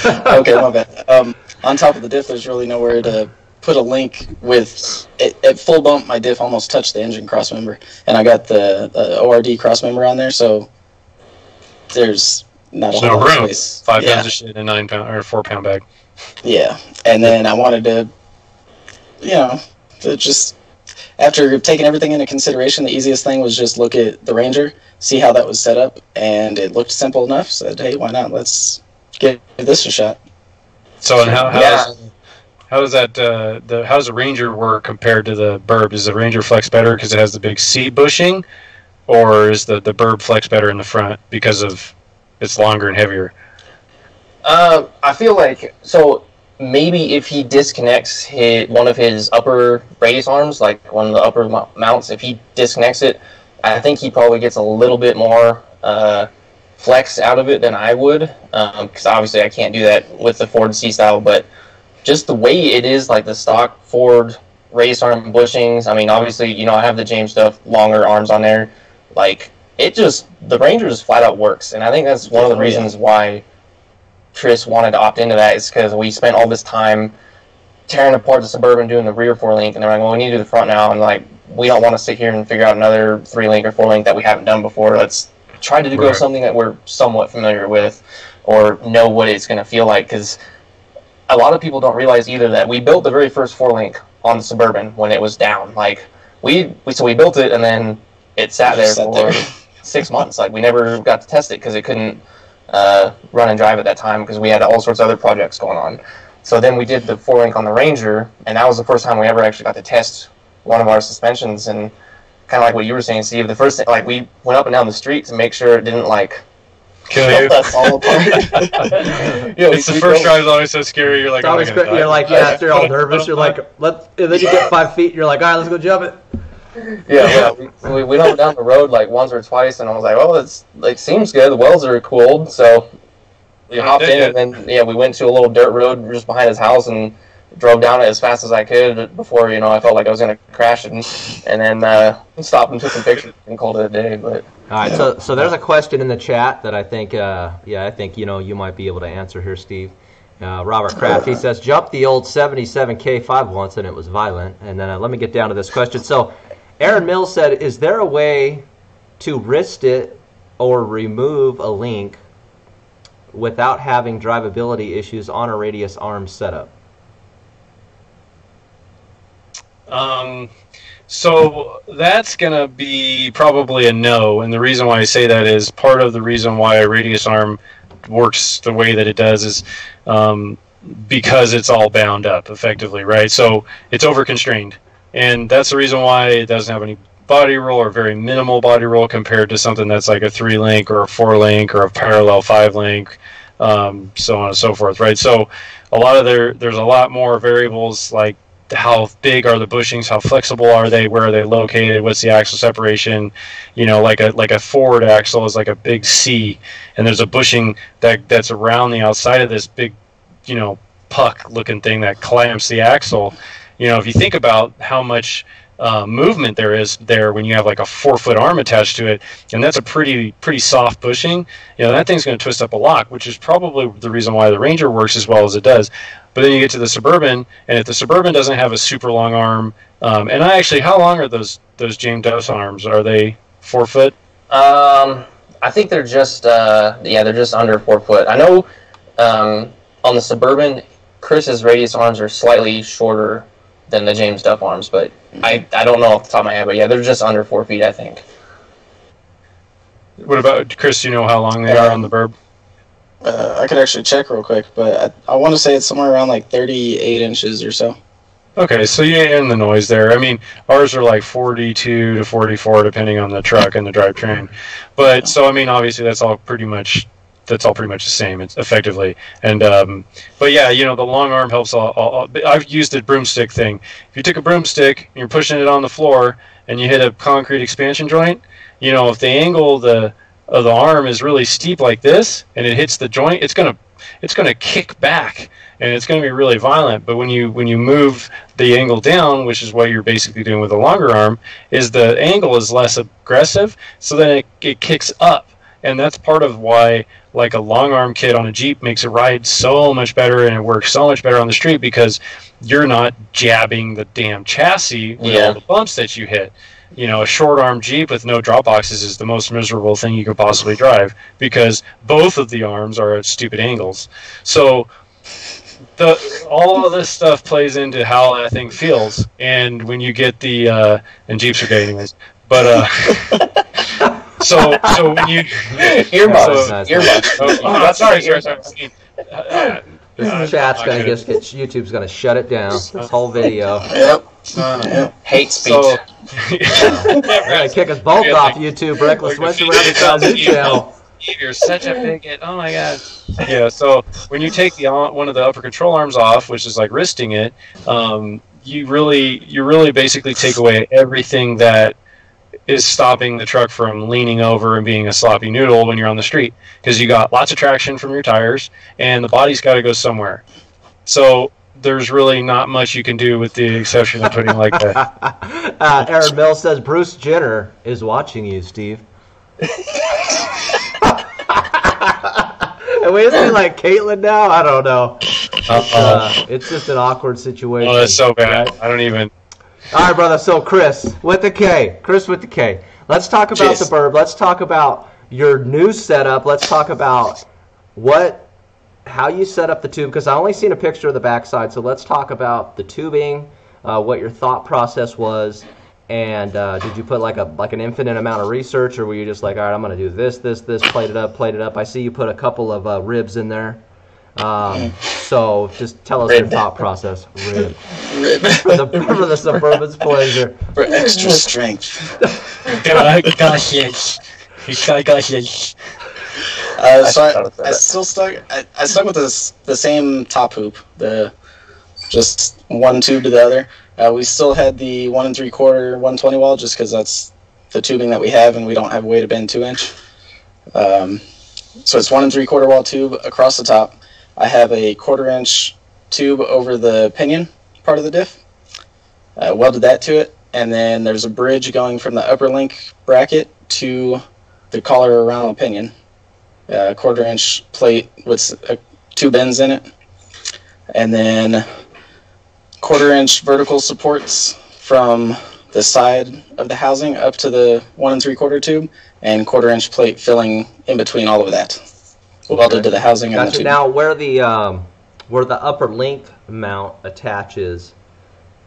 Okay, my bad. On top of the diff, there's really nowhere to put a link with it. At full bump, my diff almost touched the engine crossmember, and I got the ORD crossmember on there, so there's not a whole lot of space. 5 pounds of shit in a 9 pound or 4 pound bag. Yeah, and then I wanted to, to just, after taking everything into consideration, the easiest thing was just look at the Ranger, see how that was set up, and it looked simple enough. Said, hey, why not? Let's give this a shot. So, and how does that how does the Ranger work compared to the Burb? Is the Ranger flex better because it has the big C bushing, or is the Burb flex better in the front because of it's longer and heavier? I feel like, so maybe if he disconnects one of his upper radius arms, like one of the upper mounts, if he disconnects it, I think he probably gets a little bit more flex out of it than I would, because obviously I can't do that with the Ford C-Style, but just the way it is, like the stock Ford race arm bushings, I mean, obviously, you know, I have the James stuff, longer arms on there, like, the Ranger just flat out works, and I think that's one of the reasons why Chris wanted to opt into that, is because we spent all this time tearing apart the Suburban, doing the rear 4-link, and they're like, well, we need to do the front now, and like, we don't want to sit here and figure out another 3-link or 4-link that we haven't done before. Let's try to go something that we're somewhat familiar with, or know what it's going to feel like, because a lot of people don't realize either that we built the very first 4-link on the Suburban when it was down. Like, we built it, and then it sat there for 6 months. Like, we never got to test it because it couldn't run and drive at that time because we had all sorts of other projects going on. So then we did the 4-link on the Ranger, and that was the first time we ever actually got to test one of our suspensions. And kind of like what you were saying, Steve, the first thing, like, we went up and down the street to make sure it didn't, like, kill you. Us all apart. It's the first drive is always so scary. You're like, you're like, yeah, you're all nervous. You're like, and then you get 5 feet. And you're like, all right, let's go jump it. Yeah. We went down the road like once or twice, and I was like, well, it's like seems good. The wells are cooled, so we hopped in, and then we went to a little dirt road just behind his house and drove down it as fast as I could before I felt like I was gonna crash it, and then stopped and took some pictures and called it a day. But all right, so there's a question in the chat that I think you might be able to answer here, Steve. Robert Kraft, he says, jumped the old 77 K5 once and it was violent. And then let me get down to this question. So Aaron Mills said, is there a way to wrist it or remove a link without having drivability issues on a radius arm setup? So that's going to be probably a no, and the reason why I say that is part of the reason why a radius arm works the way that it does is because it's all bound up effectively, right? So it's over-constrained, and that's the reason why it doesn't have any body roll or very minimal body roll compared to something that's like a 3-link or a 4-link or a parallel 5-link, so on and so forth, right? So a lot of there's a lot more variables, like how big are the bushings, how flexible are they, where are they located, what's the axle separation. Like a forward axle is like a big C, and there's a bushing that's around the outside of this big puck looking thing that clamps the axle. If you think about how much movement there is there when you have like a 4-foot arm attached to it, and that's a pretty soft bushing, that thing's going to twist up a lot, which is probably the reason why the Ranger works as well as it does. But then you get to the Suburban, and if the Suburban doesn't have a super long arm, how long are those James Duff arms? Are they 4 foot? I think they're just they're just under 4 foot. I know on the Suburban, Chris's radius arms are slightly shorter than the James Duff arms, but I don't know off the top of my head, but yeah, they're just under 4 feet, I think. What about Chris? Do you know how long they are on the Burb? I could actually check real quick, but I want to say it's somewhere around like 38 inches or so. Okay, so you're in the noise there. I mean, ours are like 42 to 44 depending on the truck and the drivetrain. But so I mean, obviously that's all pretty much the same. It's effectively. And but yeah, the long arm helps. I've used the broomstick thing. If you took a broomstick and you're pushing it on the floor and you hit a concrete expansion joint, if the angle of the arm is really steep like this and it hits the joint, it's gonna kick back and it's gonna be really violent. But when you move the angle down, which is what you're basically doing with a longer arm, is the angle is less aggressive, so then it kicks up. And that's part of why like a long arm kit on a Jeep makes it ride so much better and it works so much better on the street, because you're not jabbing the damn chassis with all the bumps that you hit. A short arm Jeep with no drop boxes is the most miserable thing you could possibly drive, because both of the arms are at stupid angles. So all of this stuff plays into how that thing feels, and when you get the and Jeeps are gay anyways, but so when you earbuds. Sorry. This chat's gonna YouTube's gonna shut it down. This whole video. Hate speech. So, they're gonna kick us both off YouTube. Reckless Western Rabbit new channel. You're such a bigot. Oh my god. Yeah. So when you take one of the upper control arms off, which is like wristing it, you really basically take away everything that is stopping the truck from leaning over and being a sloppy noodle when you're on the street, because you got lots of traction from your tires and the body's got to go somewhere. So there's really not much you can do with the exception of putting like that. Aaron Mills says Bruce Jenner is watching you, Steve. And wait, isn't he like Caitlyn now? I don't know. It's just an awkward situation. Oh, that's so bad. Right? I don't even. All right, brother. So Chris with the K. Chris with the K. Let's talk about the Burb. Let's talk about your new setup. Let's talk about how you set up the tube, because I only seen a picture of the backside. So let's talk about the tubing, what your thought process was, and did you put like an infinite amount of research, or were you just like, all right, I'm going to do this, plate it up. I see you put a couple of ribs in there. So just tell us your thought process. Rib. For the Suburban's pleasure. For extra strength. So I still stuck. I stuck with the same top hoop, just one tube to the other. We still had the 1 3/4 120 wall, just because that's the tubing that we have, and we don't have a way to bend 2-inch. So it's 1 3/4 wall tube across the top. I have a 1/4-inch tube over the pinion part of the diff. Welded that to it, and then there's a bridge going from the upper link bracket to the collar around the pinion. 1/4-inch plate with 2 bends in it, and then 1/4-inch vertical supports from the side of the housing up to the 1 3/4 tube, and 1/4-inch plate filling in between all of that. Welded to the housing and the tube. Now, where the upper link mount attaches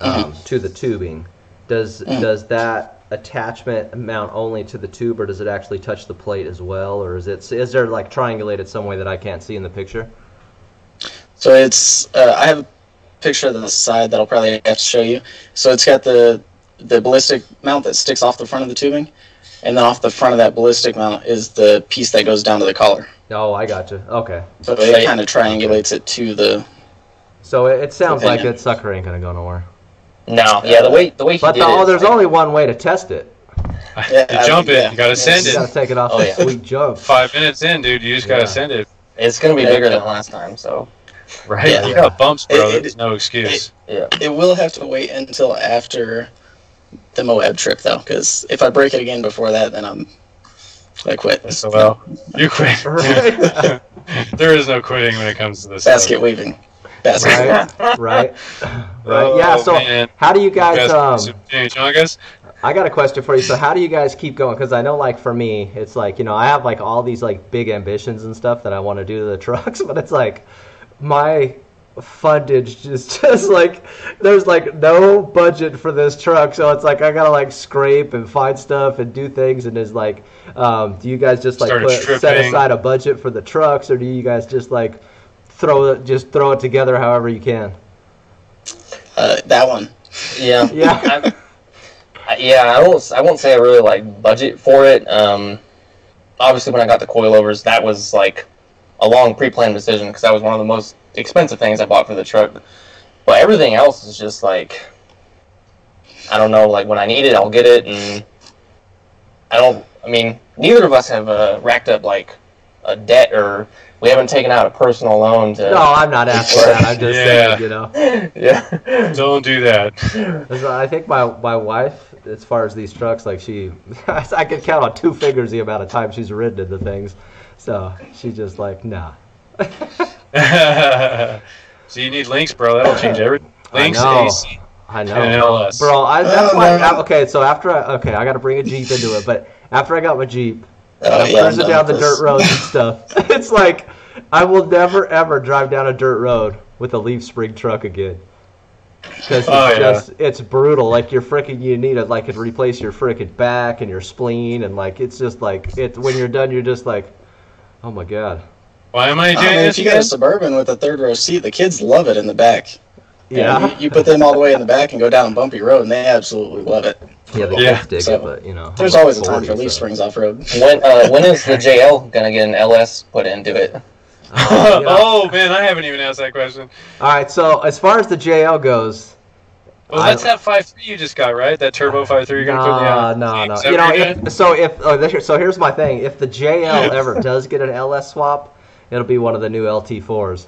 to the tubing, does that attachment mount only to the tube, or does it actually touch the plate as well, or is there like triangulated some way that I can't see in the picture? So it's I have a picture of the side that I'll probably have to show you. So it's got the ballistic mount that sticks off the front of the tubing, and then off the front of that ballistic mount is the piece that goes down to the collar. Oh, I gotcha. Okay. So it kind of triangulates it to the. So it sounds like that sucker ain't gonna go nowhere. No, yeah, the way he but did it. There's only one way to test it. You jump it. You gotta send You it. gotta take it off sweet jump. 5 minutes in, dude. You just gotta send it. It's gonna be bigger than last time, so. Right. Yeah. You got bumps, bro. There's no excuse. It will have to wait until after the Moab trip, though, because if I break it again before that, then I quit. So well, you quit. There is no quitting when it comes to this. Basket weaving. Right. Yeah. So man. How do you guys? I got a question for you. So how do you guys keep going? Because I know, like for me, it's like I have like all these like big ambitions and stuff that I want to do to the trucks, but it's like my fundage just like there's like no budget for this truck, so it's like I gotta like scrape and find stuff and do things, and is like do you guys just like set aside a budget for the trucks, or do you guys just like throw it together however you can? That one. Yeah. Yeah. I won't say I really like budget for it. Obviously when I got the coilovers, that was like a long pre-planned decision, because that was one of the most expensive things I bought for the truck. But everything else is just like, I don't know, like when I need it, I'll get it, and neither of us have racked up like a debt, or we haven't taken out a personal loan to... No, I'm not asking that. I'm just saying, Yeah. Don't do that. I think my wife, as far as these trucks, like I could count on 2 fingers the amount of time she's ridden in the things. So she's just like, nah. So you need links, bro. That'll change everything. Links, AC, I know. and LS. Bro, that's why. Okay, so I got to bring a Jeep into it. But after I got my Jeep, cruising down the dirt roads and stuff, it's like I will never ever drive down a dirt road with a leaf spring truck again. Because it's brutal. Like you need to replace your freaking back and your spleen, and like it's just like when you're done, you're just like, oh my god. Why am I doing this? If you got a Suburban with a 3rd row seat, the kids love it in the back. Yeah. You put them all the way in the back and go down a bumpy road, and they absolutely love it. Yeah, the kids dig it, but there's always a time for leaf springs off road. When is the JL gonna get an LS put into it? Oh man, I haven't even asked that question. All right, so as far as the JL goes, Well, that's that 5.3 you just got, right? That turbo 5.3 you're gonna put in the No. You know, so here's my thing. If the JL ever does get an LS swap, it'll be one of the new LT4s.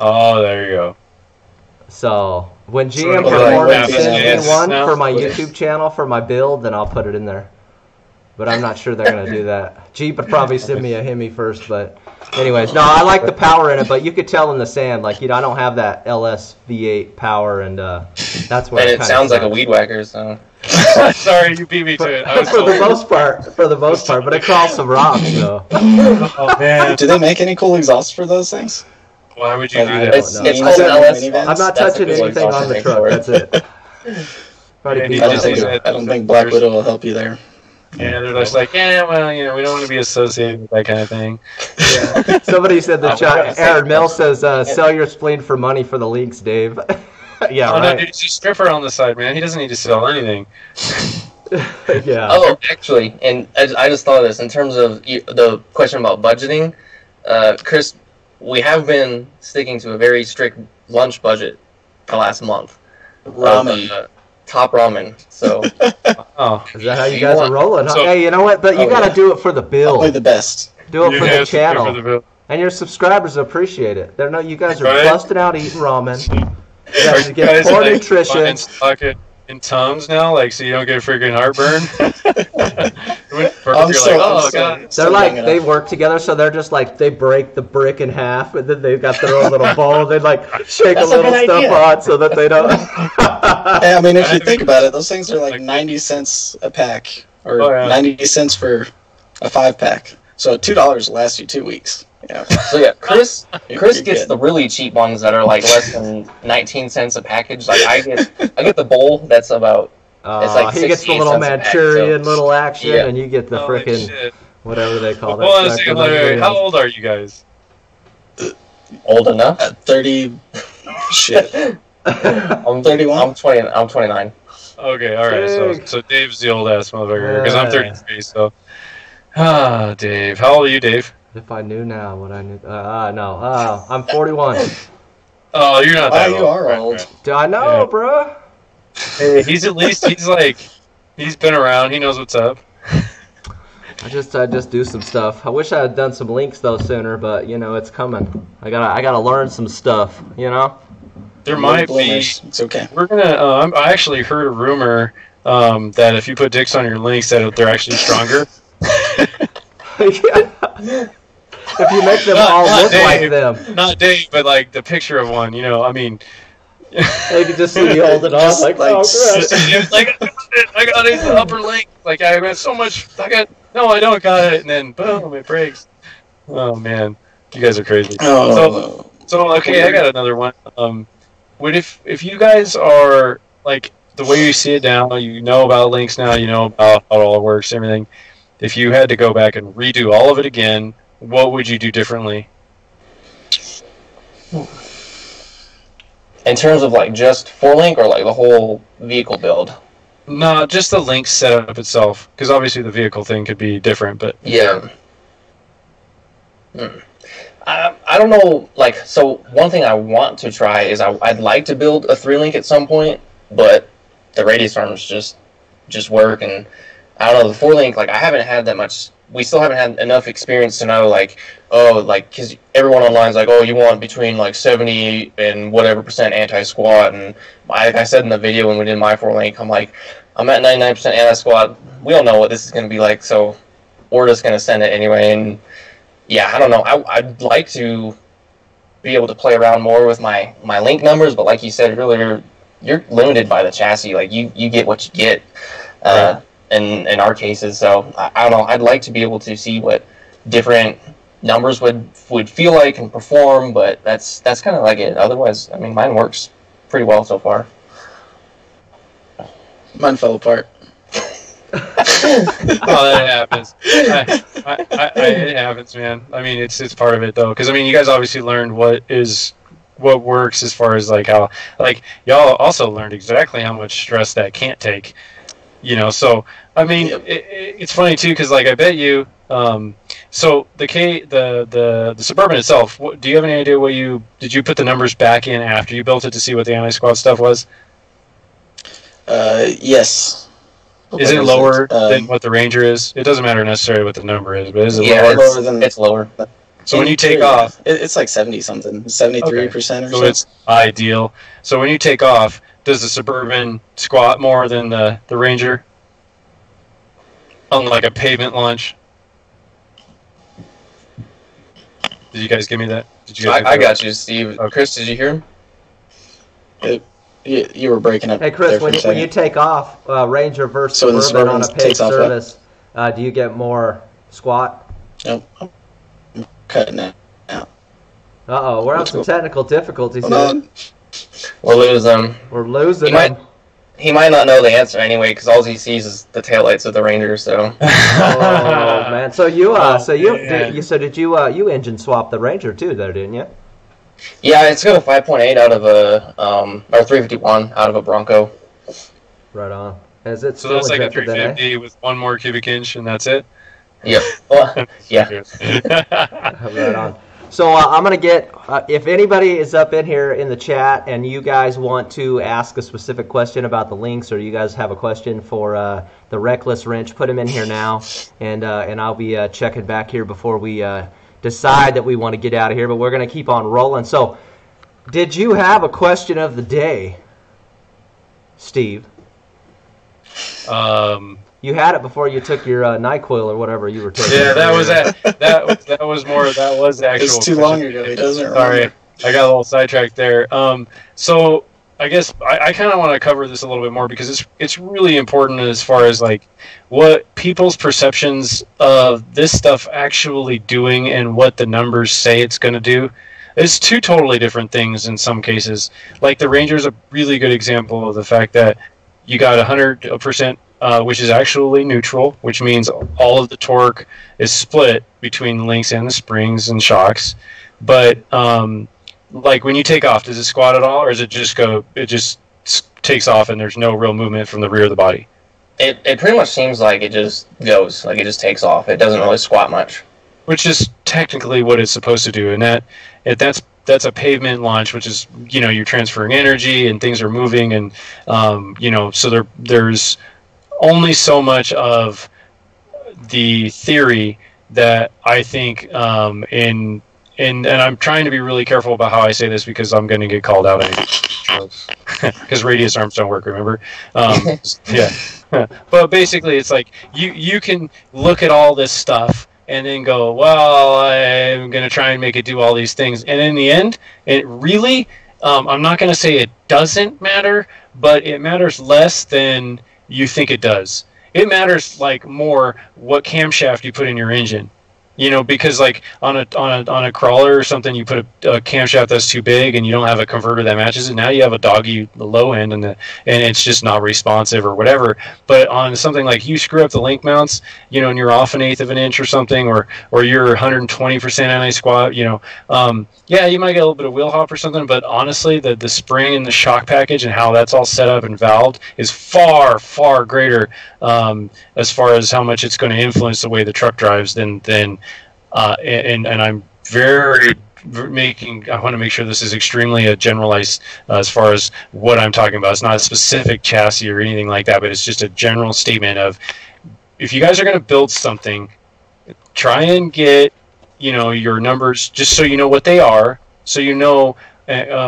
Oh, there you go. So when GM So, Performance like, sends me one now? for my YouTube channel for my build, then I'll put it in there. But I'm not sure they're gonna do that. Jeep would probably send me a Hemi first, but anyways, no, I like the power in it. But you could tell in the sand, like, you know, I don't have that LS V8 power, and that's where. And it sounds like a weed whacker. So. Sorry, you beat me to it. For the most part, but it crawls some rocks, though. Oh man, Do they make any cool exhausts for those things? why would you do that? It's No. called an LS. Minivans? I'm not That's touching a good anything on the exhaust truck. for it. That's it. Already Yeah, beat you that just one. said- I don't think Black Widow will help you there. Yeah, they're just like, yeah, well, you know, we don't want to be associated with that kind of thing. Yeah. Somebody said the chat. Aaron Mill says, "Sell your spleen for money for the links, Dave." Yeah, Oh no, right. dude, he's a stripper on the side, man. He doesn't need to sell anything. Yeah. Oh, actually, and I just thought of this in terms of the question about budgeting. Chris, we have been sticking to a very strict lunch budget the last month. Ramen. Top ramen. So, Oh, Is that how you guys are rolling? Huh? So- Hey, you know what? But you Oh, gotta yeah. do it for the Probably build. the best. Do it for yeah, the it's channel. for the bill. And your subscribers appreciate it. They're you guys are Right. busting out eating ramen. You Are guys you get guys poor like nutrition. buying stock in Tums now, like so you don't get freaking heartburn? You're like, oh god. They're like, they work together, so they're just like, they break the brick in half, and then they've got their own little bowl. They like shake That's a a little good stuff idea. on so that they don't. Hey, I mean, if you think about it, those things are like 90 cents a pack, or Oh, yeah. 90 cents for a 5-pack. So $2 lasts you 2 weeks. Yeah. so yeah, Chris You're gets good. the really cheap ones that are like less than 19 cents a package. Like I get the bowl that's about. It's like He gets the 68 little cents a pack, Manchurian so- little action, Yeah. and you get the Holy frickin' shit. whatever they call that. Hold on a sucker, second, those wait, how videos. old are you guys? Old enough. At 30, shit. I'm 31? I'm 20. I'm 29. Okay, all right. Dang. So Dave's the old ass motherfucker because I'm Yeah. 33. So, Dave, how old are you, Dave? If I knew now what I knew. No. I'm 41. Oh, you're not that Wow, old. you are Right, old. right. Do I know, Yeah. bruh? Hey, he's been around. He knows what's up. I just do some stuff. I wish I had done some links though sooner, but you know it's coming. I gotta learn some stuff. You know. There might be. Bloomers. It's okay. We're gonna. I actually heard a rumor that if you put dicks on your links, that they're actually stronger. Yeah. If you make them all Not look like Dave. them, Not Dave, but like the picture of one. You know, I mean, they could just see me holding on Just like, like oh crap. like I got it in the upper link. Like I got so much. No, I don't got it, and then boom, it breaks. Oh man, you guys are crazy. Oh, So okay, I got another one. What if you guys are like the way you see it now, you know about links now, you know about how it all works, everything. If you had to go back and redo all of it again, what would you do differently? In terms of like just 4-link or like the whole vehicle build. No, just the link setup itself, because obviously the vehicle thing could be different, but Yeah. I don't know, like, so one thing I want to try is I'd like to build a 3-link at some point, but the radius arms just work, and I don't know, the 4-link, like, I haven't had that much, we still haven't had enough experience to know, like, oh, like, because everyone online's like, oh, you want between, like, 70 and whatever % anti-squat, and like I said in the video when we did my 4-link, I'm like, I'm at 99% anti-squat, we don't know what this is going to be like, so we're just going to send it anyway, and yeah, I don't know. I'd like to be able to play around more with my link numbers, but like you said earlier, you're limited by the chassis. Like you get what you get in our cases. So I don't know. I'd like to be able to see what different numbers would feel like and perform, but that's kind of like it. Otherwise, I mean, mine works pretty well so far. mine fell apart. oh, that happens. It happens, man. I mean, it's part of it though, because I mean, you guys obviously learned what works as far as like how, like y'all also learned exactly how much stress that can't take. You know, so I mean, it's funny too, because like I bet you. So the Suburban itself. Do you have any idea did you put the numbers back in after you built it to see what the anti-squat stuff was? Yes. Is it lower than what the Ranger is? It doesn't matter necessarily what the number is, but is it Yeah, lower? lower than it's lower. So when you take off, it's like 70-something, 73% or so. So it's ideal. So when you take off, does the Suburban squat more than the Ranger? On like a pavement launch? Did you guys give me that? Did you guys I got you, Steve. Chris, did you hear him? You were breaking up. Hey, Chris, there for a when you take off Ranger versus Suburban on a paid service, do you get more squat? Nope. I'm cutting it out. Uh-oh, we're having some technical difficulties here. We're losing. We're losing him. He might not know the answer anyway, because all he sees is the taillights of the Ranger. So. Oh man! So you did you engine swap the Ranger too, though, didn't you? Yeah, it's got a 5.8 out of a or 351 out of a Bronco. Right on. Is it so that's like a 350 with one more cubic inch, and that's it. Yep. Well, yeah. Right on. So I'm going to get, if anybody is up in here in the chat and you guys want to ask a specific question about the links, or you guys have a question for the Reckless Wrench, put them in here now, and I'll be checking back here before we decide that we want to get out of here, but we're going to keep on rolling. So did you have a question of the day, Steve? You had it before you took your NyQuil or whatever you were taking. Yeah, that was the actual. It's too long ago. He doesn't remember. Sorry, I got a little sidetracked there. So I guess I kind of want to cover this a little bit more because it's really important as far as like what people's perceptions of this stuff actually doing and what the numbers say it's going to do. It's two totally different things in some cases. Like the Ranger's a really good example of the fact that you got 100%. Which is actually neutral, which means all of the torque is split between the links and the springs and shocks. But like when you take off, does it squat at all, or does it just go? It just takes off, and there's no real movement from the rear of the body. It pretty much seems like it just goes, like it just takes off. It doesn't really squat much. Which is technically what it's supposed to do, and that's a pavement launch, which is you're transferring energy and things are moving, and so there's only so much of the theory that I think and I'm trying to be really careful about how I say this because I'm going to get called out because radius arms don't work, remember? Yeah. But basically it's like you can look at all this stuff and then go, well, I'm going to try and make it do all these things, and in the end it really I'm not going to say it doesn't matter, but it matters less than you think it does. It matters like more what camshaft you put in your engine, because like on a crawler or something, you put a camshaft that's too big and you don't have a converter that matches it. Now you have a doggy low end and it's just not responsive or whatever. But on something like you screw up the link mounts, and you're off 1/8 of an inch or something, or you're 120% anti-squat, yeah, you might get a little bit of wheel hop or something. But honestly, the spring and the shock package and how that's all set up and valved is far, far greater as far as how much it's going to influence the way the truck drives than and I'm I want to make sure this is extremely generalized as far as what I'm talking about. It's not a specific chassis or anything like that, but it's just a general statement of if you guys are going to build something, try and get your numbers just so you know what they are, so you know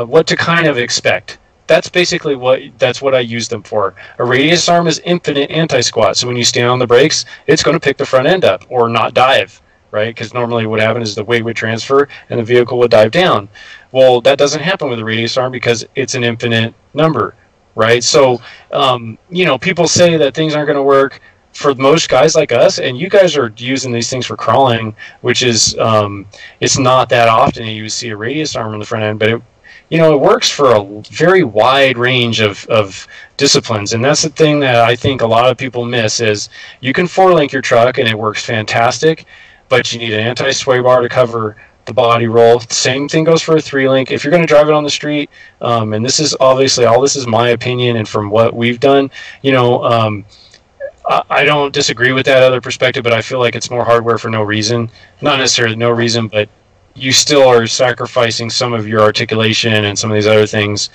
what to kind of expect. That's basically what I use them for. A radius arm is infinite anti-squat, so when you stand on the brakes, it's going to pick the front end up or not dive, right? Because normally what happens is the weight would transfer and the vehicle would dive down. Well, that doesn't happen with a radius arm because it's an infinite number, right? So, people say that things aren't going to work for most guys like us, and you guys are using these things for crawling, which is, it's not that often you see a radius arm on the front end, but it works for a very wide range of disciplines, and that's the thing that I think a lot of people miss is you can 4-link your truck and it works fantastic, but you need an anti-sway bar to cover the body roll. Same thing goes for a 3-link. If you're going to drive it on the street, and this is obviously all this is my opinion and from what we've done, I don't disagree with that other perspective, but I feel like it's more hardware for no reason. Not necessarily no reason, but you still are sacrificing some of your articulation and some of these other things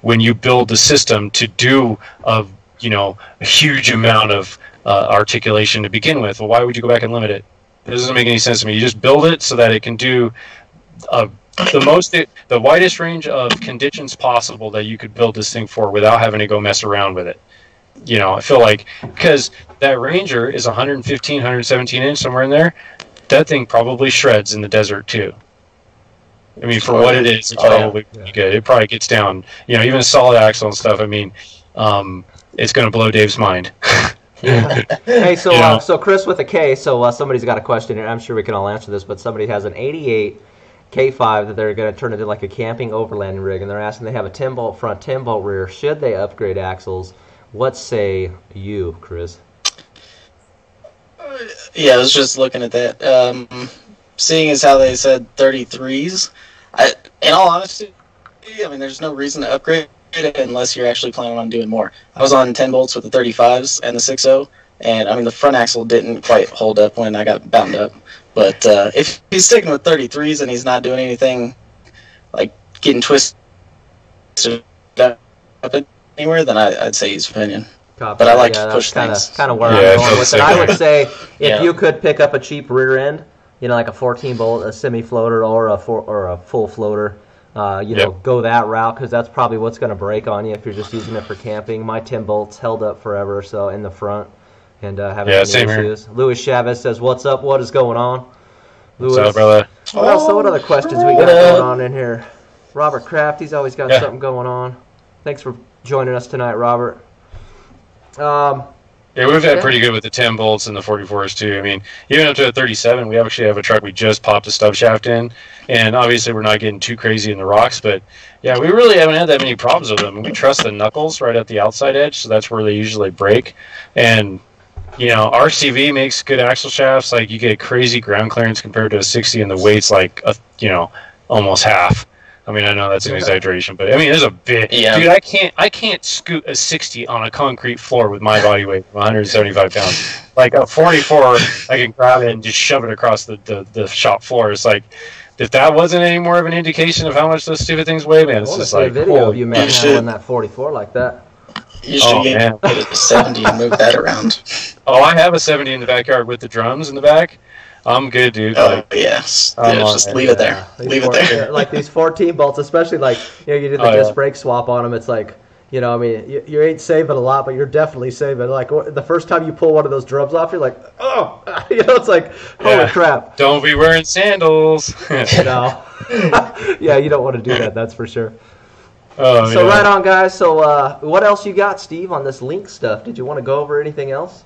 when you build the system to do a huge amount of articulation to begin with. Well, why would you go back and limit it? It doesn't make any sense to me. You just build it so that it can do the widest range of conditions possible that you could build this thing for without having to go mess around with it. I feel like because that Ranger is 115, 117 inch, somewhere in there, that thing probably shreds in the desert too. I mean, for what it is, it's probably pretty good. It probably gets down, even a solid axle and stuff. I mean, it's going to blow Dave's mind. Hey, so Chris with a K, so somebody's got a question here. I'm sure we can all answer this, but somebody has an 88 K5 that they're going to turn into like a camping overlanding rig, and they're asking, they have a 10-bolt front, 10-bolt rear. Should they upgrade axles? What say you, Chris? Yeah, I was just looking at that. Seeing as how they said 33s, in all honesty, I mean, there's no reason to upgrade it unless you're actually planning on doing more. I was on 10 bolts with the 35s and the 6.0, and I mean, the front axle didn't quite hold up when I got bound up. But if he's sticking with 33s and he's not doing anything like getting twisted up anywhere, then I'd say his opinion. But I like to push things. Kind of where I'm going with it. I would say if you could pick up a cheap rear end, like a 14-bolt, a semi-floater, or a full floater, go that route, because that's probably what's going to break on you if you're just using it for camping. My 10 bolts held up forever, so in the front, and haven't had any issues. Here. Luis Chavez says, "What's up? What is going on?" Luis, what's up, brother? What other questions we got going on in here? Robert Kraft, he's always got something going on. Thanks for joining us tonight, Robert. We've had pretty good with the 10 bolts and the 44s too. I mean, even up to a 37, we actually have a truck we just popped a stub shaft in, and obviously we're not getting too crazy in the rocks, but yeah, we really haven't had that many problems with them. We truss the knuckles right at the outside edge, so that's where they usually break. And RCV makes good axle shafts. Like, you get crazy ground clearance compared to a 60, and the weight's like almost half. I mean, I know that's an exaggeration, but I mean, there's a bit. Yeah. Dude, I can't scoot a 60 on a concrete floor with my body weight of 175 pounds. Like a 44, I can grab it and just shove it across the shop floor. It's like, if that wasn't any more of an indication of how much those stupid things weigh, man, it's just like, a video of you manhandling that 44 like that. You should get a 70 and move that around. Oh, I have a 70 in the backyard with the drums in the back. I'm good, dude. Yes. Just leave it there. Leave it there. Like these 14 bolts, especially you did the disc brake swap on them. It's like, I mean, you ain't saving a lot, but you're definitely saving. Like, the first time you pull one of those drums off, you're like, oh, it's like, holy crap. Don't be wearing sandals. Yeah, you don't want to do that. That's for sure. Right on, guys. So what else you got, Steve, on this link stuff? Did you want to go over anything else?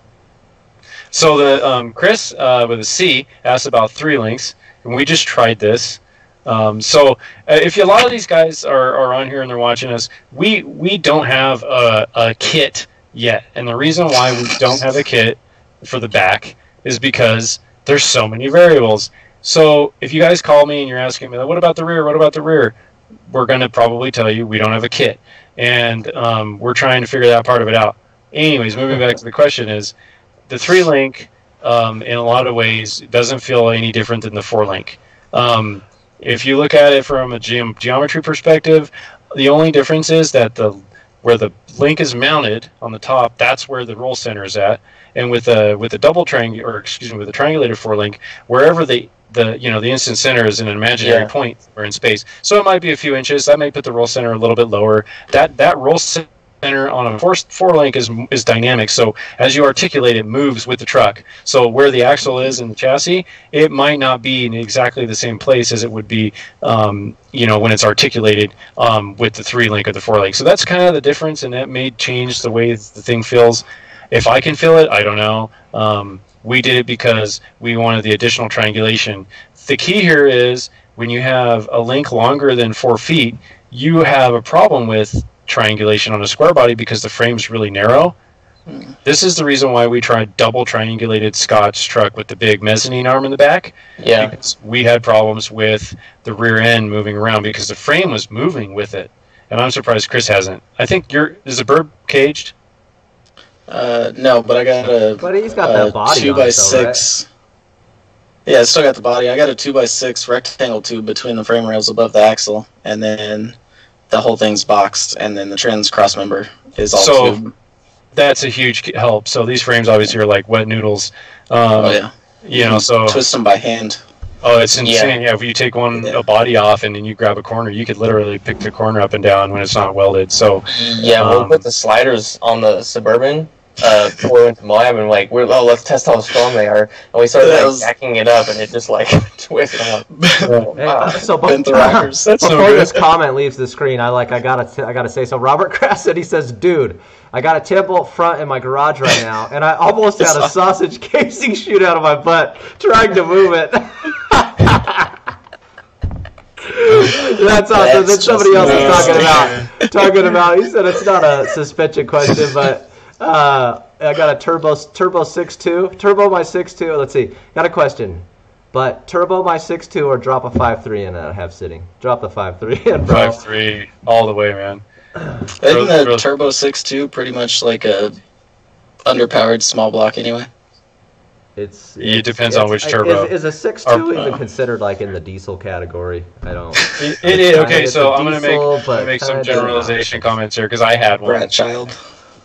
So the Chris with a C asked about 3 links, and we just tried this. If a lot of these guys are on here and they're watching us, we don't have a kit yet, and the reason why we don't have a kit for the back is because there's so many variables. So if you guys call me and you're asking me, what about the rear? What about the rear? We're going to probably tell you we don't have a kit, and we're trying to figure that part of it out. Anyways, moving back to the question is, the 3-link, in a lot of ways, doesn't feel any different than the 4-link. If you look at it from a geometry perspective, the only difference is that where the link is mounted on the top, that's where the roll center is at. And with a with a triangulated 4-link, wherever the instant center is in an imaginary point or in space. So it might be a few inches. That might put the roll center a little bit lower. That roll center on a 4-link is dynamic, so as you articulate, it moves with the truck. So where the axle is in the chassis, it might not be in exactly the same place as it would be when it's articulated with the 3-link or the 4-link. So that's kind of the difference, and that may change the way the thing feels. If I can feel it, I don't know. We did it because we wanted the additional triangulation. The key here is when you have a link longer than 4 feet, you have a problem with triangulation on a square body because the frame's really narrow. This is the reason why we tried double triangulated Scotch truck with the big mezzanine arm in the back. Yeah. Because we had problems with the rear end moving around because the frame was moving with it. And I'm surprised Chris hasn't. I think is the bird caged? No, but I got But he's got that body 2x6. Yeah, I still got the body. I got a 2x6 rectangle tube between the frame rails above the axle, and then the whole thing's boxed, and then the trans cross member is all tube. That's a huge help. So these frames obviously are like wet noodles. Oh yeah. You know, so twist them by hand. Oh, it's insane. Yeah, if you take a body off and then you grab a corner, you could literally pick the corner up and down when it's not welded. So yeah, we'll put the sliders on the Suburban. Before we went to Moab, and let's test how strong they are. And we started jacking it up, and it just twisted up. Wow. So before this comment leaves the screen, I gotta say. So Robert Krass said, he says, "Dude, I got a 10-bolt front in my garage right now, and I almost had a sausage casing shoot out of my butt trying to move it." That's awesome. Then somebody else is talking about. He said it's not a suspension question, but. I got a turbo 6.2, turbo my 6.2. Let's see, got a question. But turbo my 6.2 or drop a 5.3 in that I have sitting. Drop the 5.3 in, bro. 5.3 all the way, man. Isn't the turbo 6.2 pretty much like a underpowered small block anyway? It depends on which turbo. Is a 6.2 even considered like in the diesel category? I don't. It is okay. So I'm gonna make some generalization comments here because I had one. Brat child.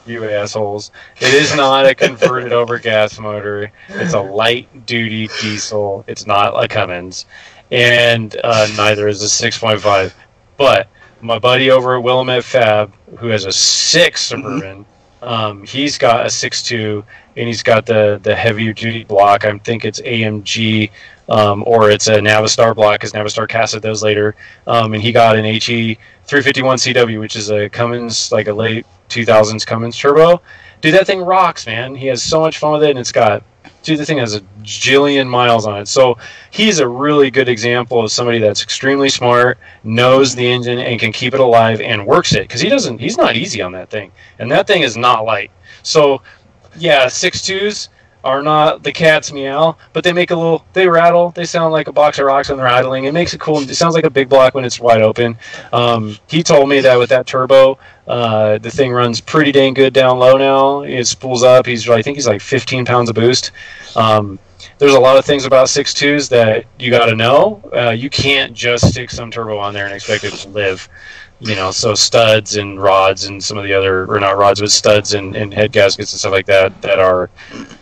You assholes. It is not a converted over gas motor. It's a light duty diesel. It's not a Cummins. And neither is a 6.5. But my buddy over at Willamette Fab, who has a 6 Suburban, he's got a 6.2, and he's got the heavier duty block. I think it's AMG, or it's a Navistar block, because Navistar casted those later. And he got an HE 351 CW, which is a Cummins, like a late 2000s Cummins turbo. Dude, that thing rocks, man. He has so much fun with it, and the thing has a jillion miles on it. So he's a really good example of somebody that's extremely smart, knows the engine, and can keep it alive and works it. Because he's not easy on that thing. And that thing is not light. So, yeah, 6.2s are not the cat's meow, but they rattle. They sound like a box of rocks when they're idling. It makes it cool. It sounds like a big block when it's wide open. He told me that with that turbo, the thing runs pretty dang good down low now. It spools up. I think he's like 15 pounds of boost. There's a lot of things about 6.2s that you got to know. You can't just stick some turbo on there and expect it to live. So studs and rods and some of the other, or not rods, but studs and head gaskets and stuff like that are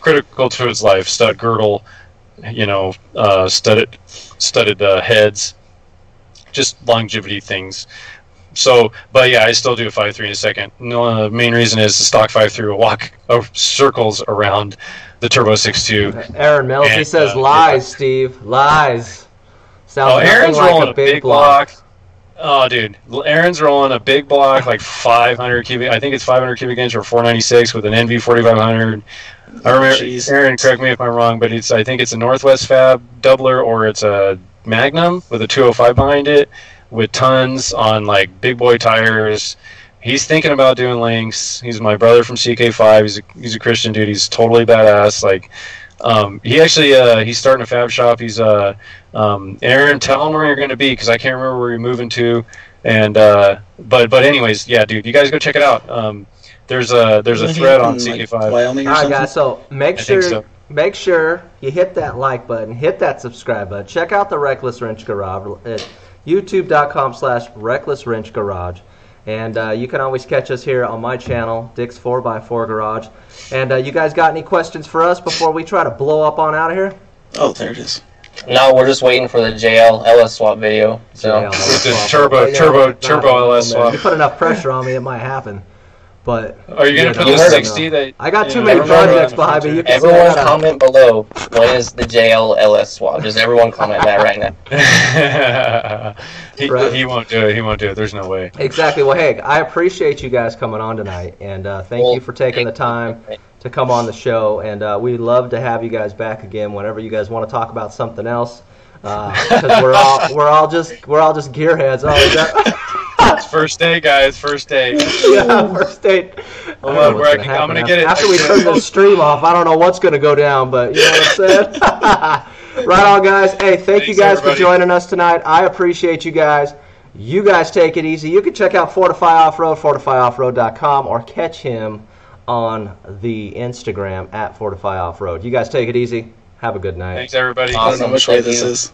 critical to its life. Stud girdle, studded heads, just longevity things. So, but yeah, I still do a 5.3 in a second. No, the main reason is the stock 5.3 will walk circles around the turbo 6.2. Aaron Mills, he says lies, Steve, lies. Sounds Aaron's like rolling a big block. Oh, dude, Aaron's rolling a big block, like 500 cubic. I think it's 500 cubic inch or 496 with an NV 4500. I remember. Aaron, correct me if I'm wrong, but I think it's a Northwest Fab doubler, or it's a Magnum with a 205 behind it, with tons on like big boy tires. He's thinking about doing links. He's my brother from CK5. He's a Christian dude. He's totally badass. Like, he actually he's starting a fab shop. He's Aaron, tell him where you're going to be, because I can't remember where you're moving to. And but anyways, yeah, dude, you guys go check it out. There's a thread on CK5. Wyoming or all right, something? guys. So make sure you hit that like button, hit that subscribe button. Check out the Reckless Wrench Garage at youtube.com/Reckless Wrench Garage. And you can always catch us here on my channel, Dick's 4x4 Garage. And you guys got any questions for us before we try to blow up on out of here? Oh, there it is. No, we're just waiting for the JL LS swap video. So with the turbo LS swap. If you put enough pressure on me, it might happen. But are you going to put the 60? That I got too many projects behind me. Everyone comment below, when is the JL LS swap? Just everyone comment that right now. He won't do it. He won't do it. There's no way. Exactly. Well, hey, I appreciate you guys coming on tonight, and thank you for taking the time to come on the show. And we'd love to have you guys back again whenever you guys want to talk about something else. Because we're all just gearheads. It's first day, guys. First day. Yeah, first day. I'm gonna get it. After we turn the stream off, I don't know what's gonna go down, but you know what I'm saying. Right on, guys. Hey, thanks you guys for joining us tonight. I appreciate you guys. You guys take it easy. You can check out Fortify Offroad, fortifyoffroad.com, or catch him on the Instagram at Fortify Offroad. You guys take it easy. Have a good night. Thanks, everybody. I don't know which way Thank this you. is.